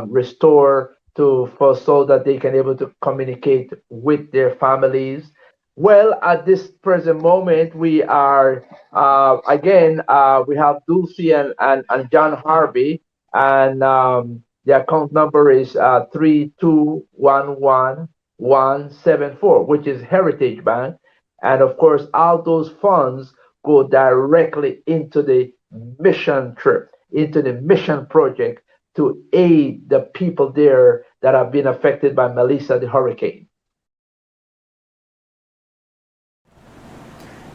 restored so that they can able to communicate with their families. Well, at this present moment, we are we have Dulcie and John Harvey, and the account number is 3211174, which is Heritage Bank, and of course, all those funds go directly into the mission trip, into the mission project to aid the people there that have been affected by Melissa, the hurricane.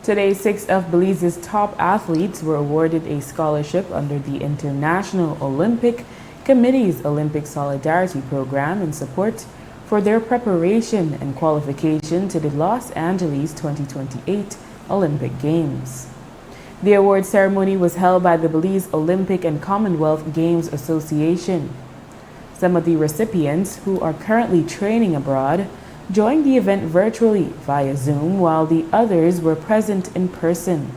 Today, 6 of Belize's top athletes were awarded a scholarship under the International Olympic Committee's Olympic Solidarity Program in support for their preparation and qualification to the Los Angeles 2028 Olympic Games. The award ceremony was held by the Belize Olympic and Commonwealth Games Association. Some of the recipients, who are currently training abroad, joined the event virtually via Zoom, while the others were present in person.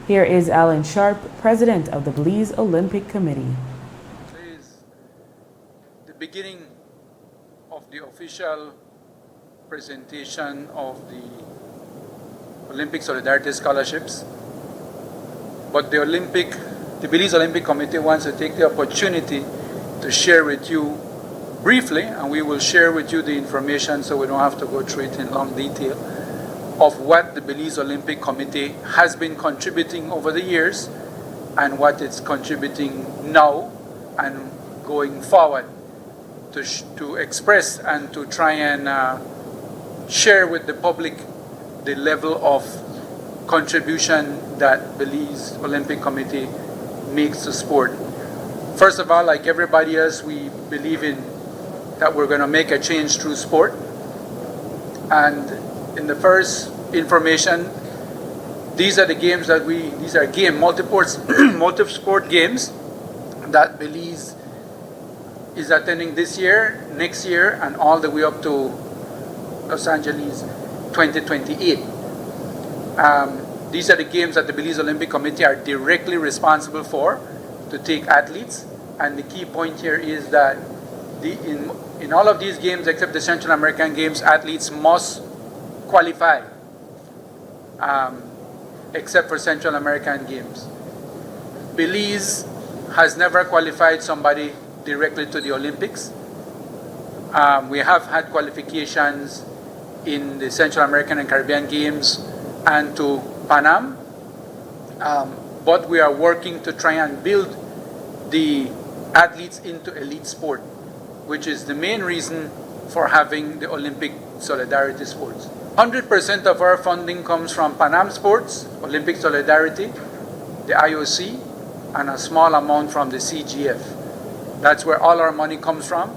Here is Alan Sharp, president of the Belize Olympic Committee. Today is the beginning of the official presentation of the Olympic Solidarity Scholarships. But the Belize Olympic Committee wants to take the opportunity to share with you briefly, and we will share with you the information so we don't have to go through it in long detail, of what the Belize Olympic Committee has been contributing over the years and what it's contributing now and going forward to express and to try and share with the public the level of contribution that Belize Olympic Committee makes to sport. First of all, like everybody else, we believe in that we're going to make a change through sport. And in the first information, these are the games that these are multi-sport games that Belize is attending this year, next year, and all the way up to Los Angeles 2028. These are the games that the Belize Olympic Committee are directly responsible for to take athletes. And the key point here is that in all of these games, except the Central American Games, athletes must qualify, except for Central American Games. Belize has never qualified somebody directly to the Olympics. We have had qualifications in the Central American and Caribbean Games and to Pan Am. But we are working to try and build the athletes into elite sport, which is the main reason for having the Olympic Solidarity Sports. 100% of our funding comes from Pan Am Sports, Olympic Solidarity, the IOC, and a small amount from the CGF. That's where all our money comes from.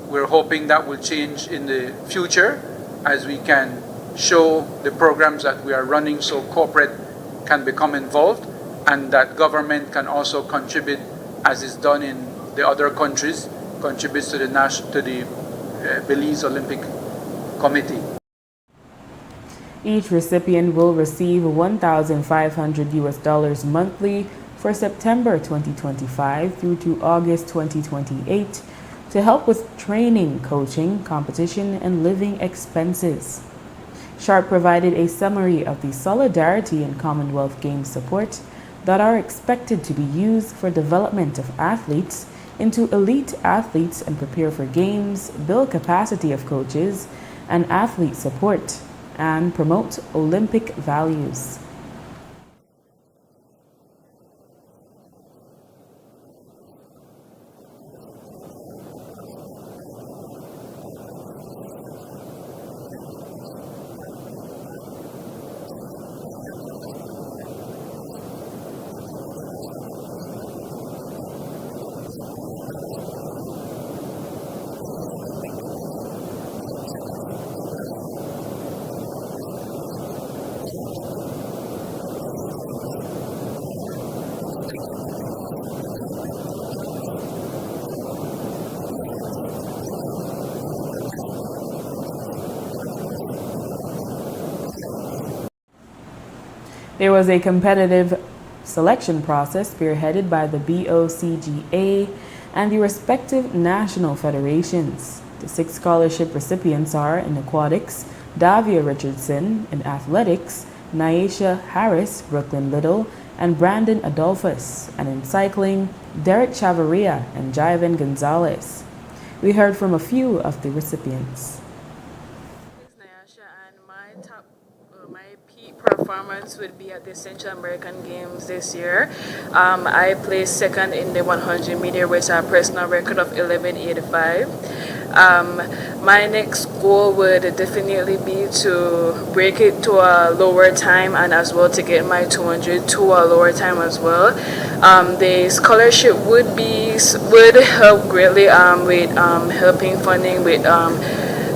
We're hoping that will change in the future as we can show the programs that we are running so corporate can become involved and that government can also contribute as is done in the other countries, contributes to the Belize Olympic Committee. Each recipient will receive $1,500 monthly for September 2025 through to August 2028 to help with training, coaching, competition, and living expenses. Sharp provided a summary of the Solidarity and Commonwealth Games support that are expected to be used for development of athletes into elite athletes and prepare for games, build capacity of coaches and athlete support, and promote Olympic values. There was a competitive selection process spearheaded by the BOCGA and the respective national federations. The 6 scholarship recipients are in aquatics, Davia Richardson; in athletics, Naisha Harris, Brooklyn Little, and Brandon Adolphus; and in cycling, Derek Chavarria and Jaivan Gonzalez. We heard from a few of the recipients. Performance would be at the Central American Games this year. I placed second in the 100 meter with a personal record of 11:85. My next goal would definitely be to break it to a lower time and as well to get my 200 to a lower time as well. The scholarship would help greatly with helping funding with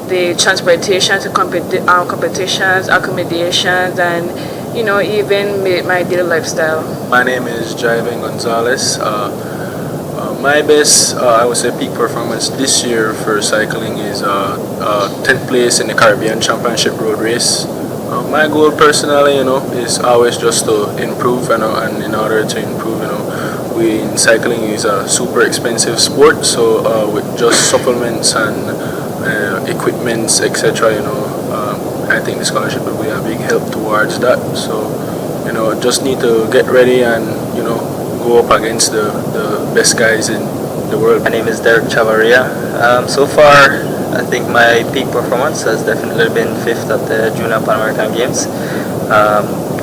the transportation to competitions, accommodations, and even my daily lifestyle. My name is Jaivan Gonzalez. My best, I would say, peak performance this year for cycling is 10th place in the Caribbean Championship road race. My goal personally, is always just to improve, and in order to improve, cycling is a super expensive sport. So with just supplements and equipments, etc., I think the scholarship will be a big help towards that. So, just need to get ready and, go up against the best guys in the world. My name is Derek Chavarria. So far, I think my peak performance has definitely been 5th at the Junior Pan American Games.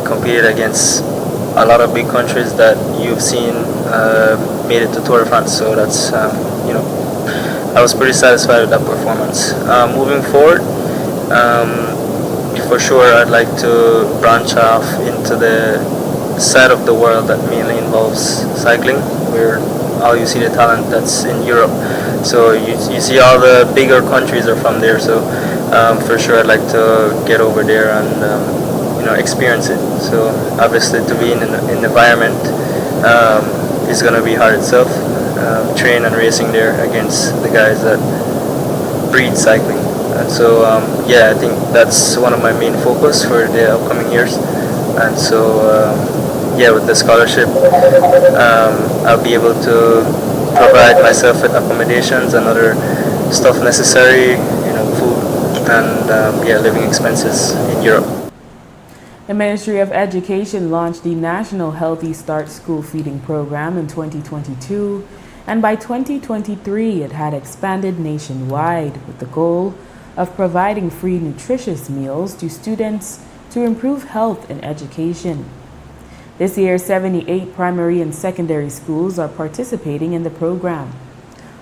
Competed against a lot of big countries that you've seen made it to Tour de France. So that's, I was pretty satisfied with that performance. Moving forward, for sure I'd like to branch off into the side of the world that mainly involves cycling, where all you see the talent that's in Europe. So you see all the bigger countries are from there. So for sure I'd like to get over there and experience it. So obviously to be in an environment is going to be hard itself. Train and racing there against the guys that breed cycling. So I think that's one of my main focus for the upcoming years. And so with the scholarship, I'll be able to provide myself with accommodations and other stuff necessary, food and living expenses in Europe. The Ministry of Education launched the National Healthy Start School Feeding Program in 2022, and by 2023 it had expanded nationwide with the goal of providing free nutritious meals to students to improve health and education. This year, 78 primary and secondary schools are participating in the program.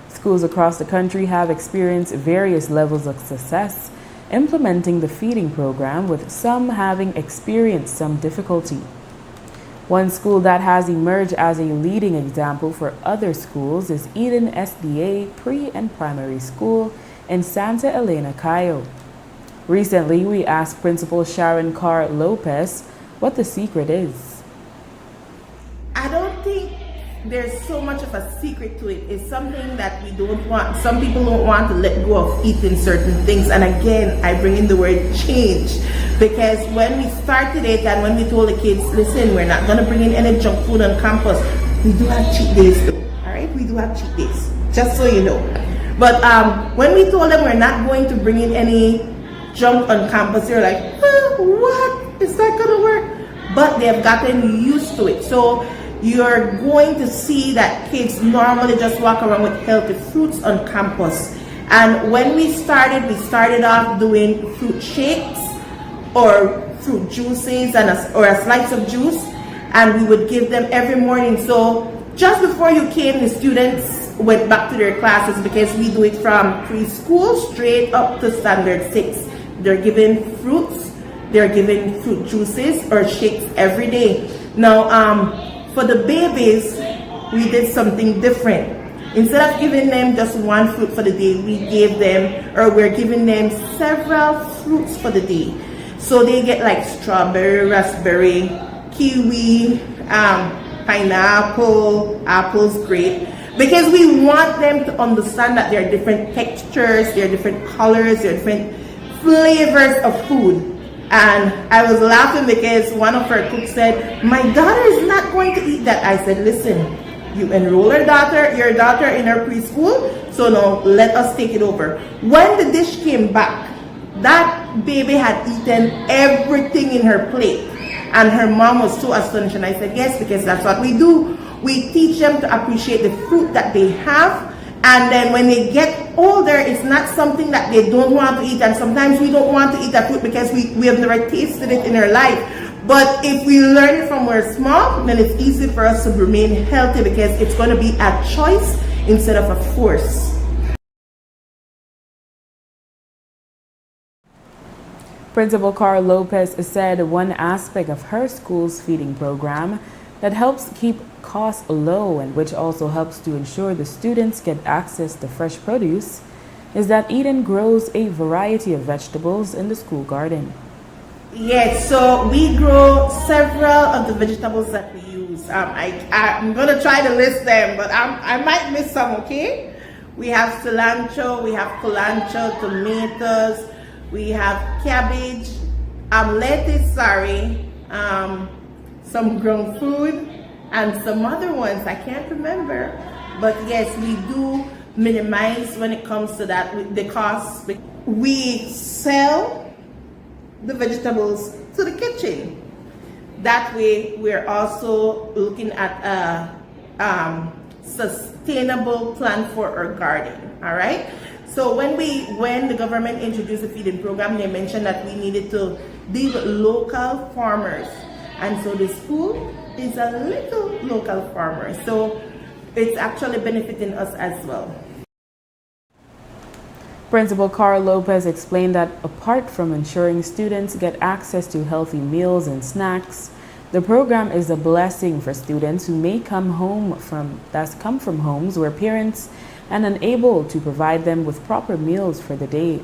Schools across the country have experienced various levels of success implementing the feeding program, with some having experienced some difficulty. One school that has emerged as a leading example for other schools is Eden SDA Pre and Primary School in Santa Elena, Cayo. Recently, we asked Principal Sharon Carr Lopez what the secret is. I don't think there's so much of a secret to it. It's something that we don't want. Some people don't want to let go of eating certain things. And again, I bring in the word change, because when we started it and when we told the kids, listen, we're not going to bring in any junk food on campus. We do have cheat days though. All right, we do have cheat days, just so you know. But when we told them we're not going to bring in any junk on campus, they're like, what? Is that going to work? But they have gotten used to it. So you're going to see that kids normally just walk around with healthy fruits on campus. And when we started off doing fruit shakes or fruit juices or a slice of juice, and we would give them every morning. So just before you came, the students went back to their classes, because we do it from preschool straight up to standard 6. They're given fruits, they're given fruit juices or shakes every day. Now, for the babies, we did something different. Instead of giving them just one fruit for the day, we're giving them several fruits for the day. So they get like strawberry, raspberry, kiwi, pineapple, apples, grape. Because we want them to understand that there are different textures, there are different colors, there are different flavors of food. And I was laughing because one of our cooks said, my daughter is not going to eat that. I said, listen, you enroll your daughter in her preschool, so now let us take it over. When the dish came back, that baby had eaten everything in her plate. And her mom was so astonished. And I said, yes, because that's what we do. We teach them to appreciate the fruit that they have. And then when they get older, it's not something that they don't want to eat. And sometimes we don't want to eat that fruit because we have never tasted it in our life. But if we learn it from we're small, then it's easy for us to remain healthy, because it's going to be a choice instead of a force. Principal Carl Lopez said one aspect of her school's feeding program that helps keep costs low and which also helps to ensure the students get access to fresh produce is that Eden grows a variety of vegetables in the school garden. Yes, so we grow several of the vegetables that we use. I'm going to try to list them, but I might miss some, okay? We have cilantro, we have culantro, tomatoes, we have cabbage, lettuce, some grown food, and some other ones I can't remember. But yes, we do minimize when it comes to that, the cost. We sell the vegetables to the kitchen. That way, we're also looking at a sustainable plan for our garden, all right? So when the government introduced the feeding program, they mentioned that we needed to deal with local farmers. And so the school is a little local farmer. So it's actually benefiting us as well. Principal Carl Lopez explained that apart from ensuring students get access to healthy meals and snacks, the program is a blessing for students who may come from homes where parents are unable to provide them with proper meals for the day.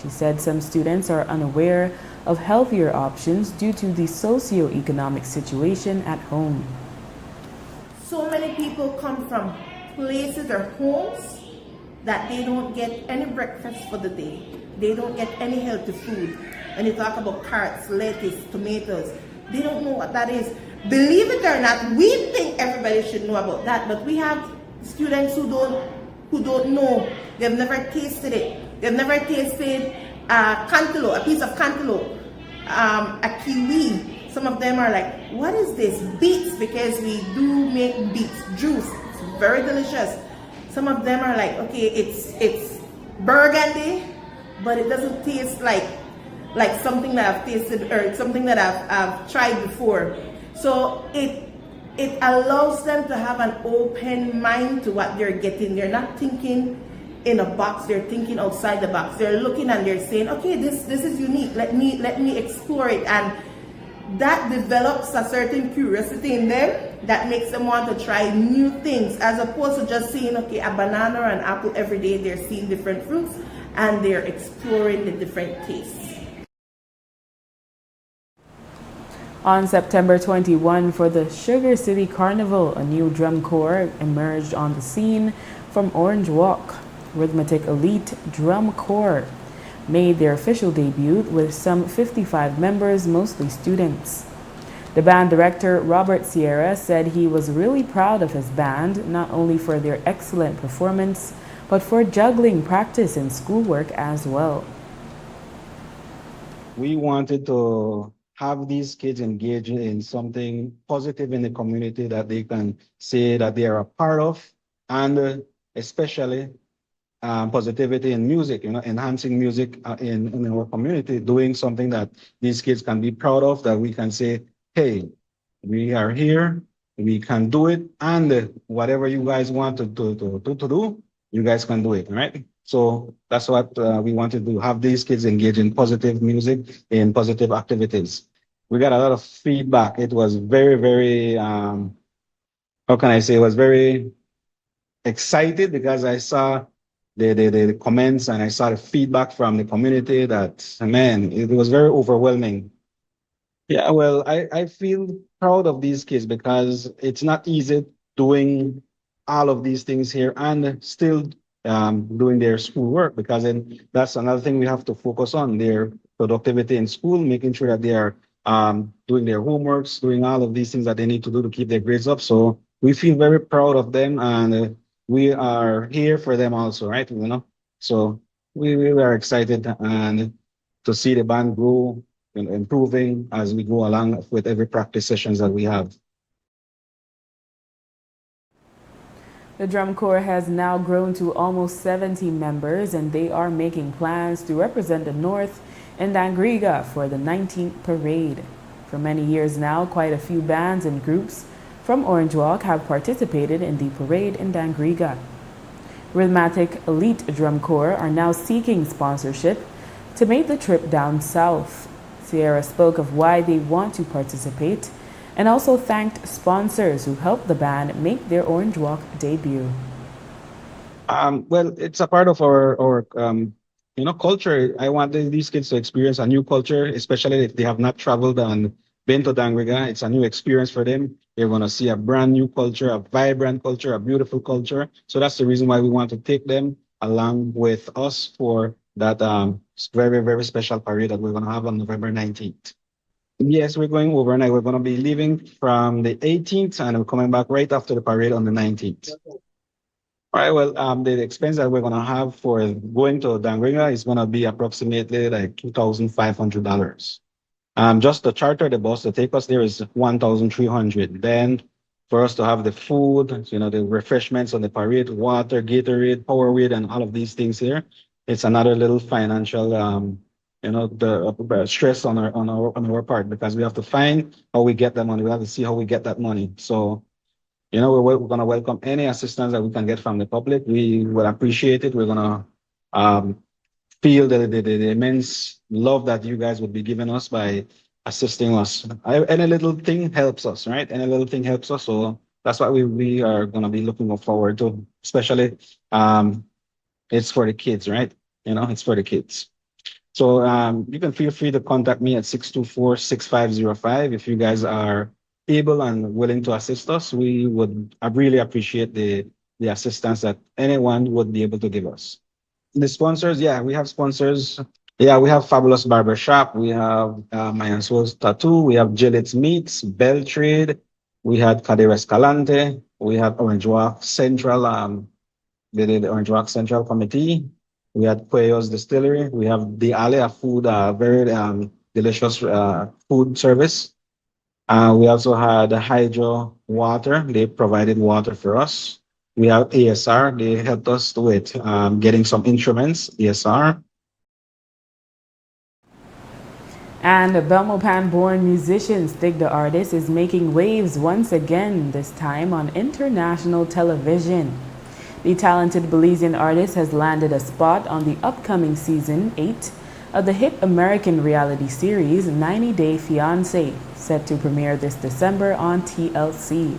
She said some students are unaware of healthier options due to the socio-economic situation at home. So many people come from places or homes that they don't get any breakfast for the day. They don't get any healthy food. When you talk about carrots, lettuce, tomatoes, they don't know what that is. Believe it or not, we think everybody should know about that, but we have students who don't know. They've never tasted it. They've never tasted cantaloupe, a piece of cantaloupe, a kiwi. Some of them are like, what is this? Beets, because we do make beets juice. It's very delicious. Some of them are like, okay, it's burgundy, but it doesn't taste like something that I've tasted or something that I've tried before. So it allows them to have an open mind to what they're getting. They're not thinking in a box, they're thinking outside the box. They're looking and they're saying, okay, this is unique. Let me explore it. And that develops a certain curiosity in them that makes them want to try new things, as opposed to just seeing, okay, a banana or an apple every day. They're seeing different fruits and they're exploring the different tastes. On September 21, for the Sugar City Carnival, a new drum corps emerged on the scene from Orange Walk. Rhythmic Elite Drum Corps made their official debut with some 55 members, mostly students. The band director, Robert Sierra, said he was really proud of his band, not only for their excellent performance, but for juggling practice and schoolwork as well. We wanted to have these kids engage in something positive in the community that they can say that they are a part of, and especially positivity in music, enhancing music in our community, doing something that these kids can be proud of, that we can say, hey, we are here, we can do it, and whatever you guys want to do, you guys can do it, right? So that's what we wanted to have these kids engage in positive music, in positive activities. We got a lot of feedback. It was very, very, how can I say, it was very excited because I saw the comments and I saw the feedback from the community that, man, it was very overwhelming. Yeah, well, I feel proud of these kids because it's not easy doing all of these things here and still doing their schoolwork, because then that's another thing we have to focus on, their productivity in school, making sure that they are doing their homeworks, doing all of these things that they need to do to keep their grades up. So we feel very proud of them, and we are here for them also, right? So we are excited and to see the band grow and improving as we go along with every practice sessions that we have. The drum corps has now grown to almost 70 members, and they are making plans to represent the North in Dangriga for the 19th parade. For many years now, quite a few bands and groups from Orange Walk have participated in the parade in Dangriga. Rhythmic Elite Drum Corps are now seeking sponsorship to make the trip down south. Sierra spoke of why they want to participate and also thanked sponsors who helped the band make their Orange Walk debut. Well, it's a part of our culture. I want these kids to experience a new culture, especially if they have not traveled and been to Dangriga. It's a new experience for them. They're going to see a brand new culture, a vibrant culture, a beautiful culture. So that's the reason why we want to take them along with us for that very, very special parade that we're going to have on November 19th. Yes, we're going overnight. We're going to be leaving from the 18th and we're coming back right after the parade on the 19th. All right, well, the expense that we're going to have for going to Dangriga is going to be approximately like $2,500. Just to charter the bus to take us there is $1,300. Then for us to have the food, the refreshments on the parade, water, Gatorade, Powerade, and all of these things here, it's another little financial, the stress on our part, because we have to find how we get that money. We have to see how we get that money. So, we're going to welcome any assistance that we can get from the public. We will appreciate it. We're going to feel the immense love that you guys would be giving us by assisting us. Any little thing helps us, right? Any little thing helps us. So that's what we are going to be looking forward to, especially it's for the kids, right? It's for the kids. So you can feel free to contact me at 624-6505 if you guys are able and willing to assist us. We would really appreciate the assistance that anyone would be able to give us. The sponsors, yeah, we have sponsors. Yeah, we have Fabulous Barbershop. We have Mayan Soul's Tattoo. We have Gillette's Meats, Bell Trade. We had Cadero Escalante. We have Orange Walk Central, the Orange Walk Central Committee. We had Cuello's Distillery. We have the Ale, a food, very delicious food service. We also had Hydro Water. They provided water for us. We have ASR. They helped us with getting some instruments, ASR. And Belmopan-born musician Stig the Artist is making waves once again, this time on international television. The talented Belizean artist has landed a spot on the upcoming season 8 of the hit American reality series 90 Day Fiancé, set to premiere this December on TLC.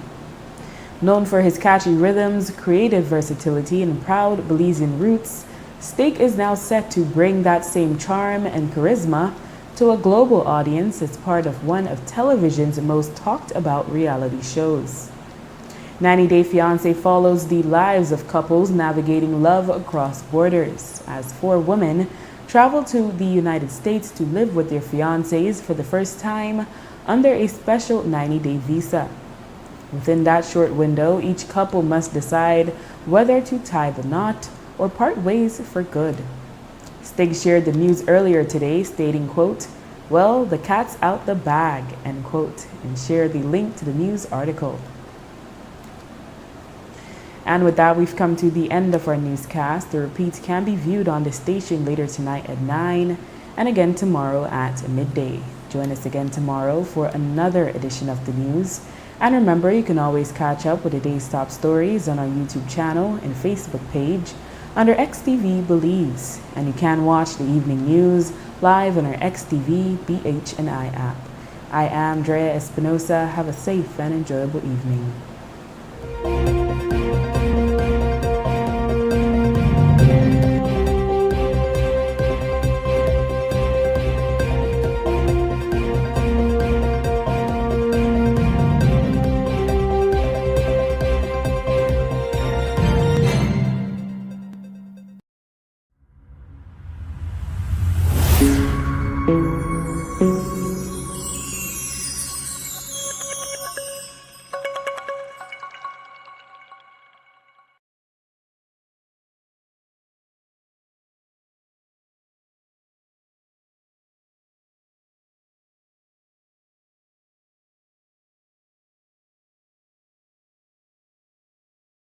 Known for his catchy rhythms, creative versatility, and proud Belizean roots, Stig is now set to bring that same charm and charisma to a global audience as part of one of television's most talked about reality shows. 90 Day Fiancé follows the lives of couples navigating love across borders, as 4 women travel to the United States to live with their fiancés for the first time under a special 90-day visa. Within that short window, each couple must decide whether to tie the knot or part ways for good. Stig shared the news earlier today, stating, quote, "Well, the cat's out the bag," end quote, and shared the link to the news article. And with that, we've come to the end of our newscast. The repeats can be viewed on the station later tonight at 9 and again tomorrow at midday. Join us again tomorrow for another edition of the news. And remember, you can always catch up with the day's top stories on our YouTube channel and Facebook page under XTV Believes. And you can watch the evening news live on our XTV BHNI app. I am Drea Espinosa. Have a safe and enjoyable evening.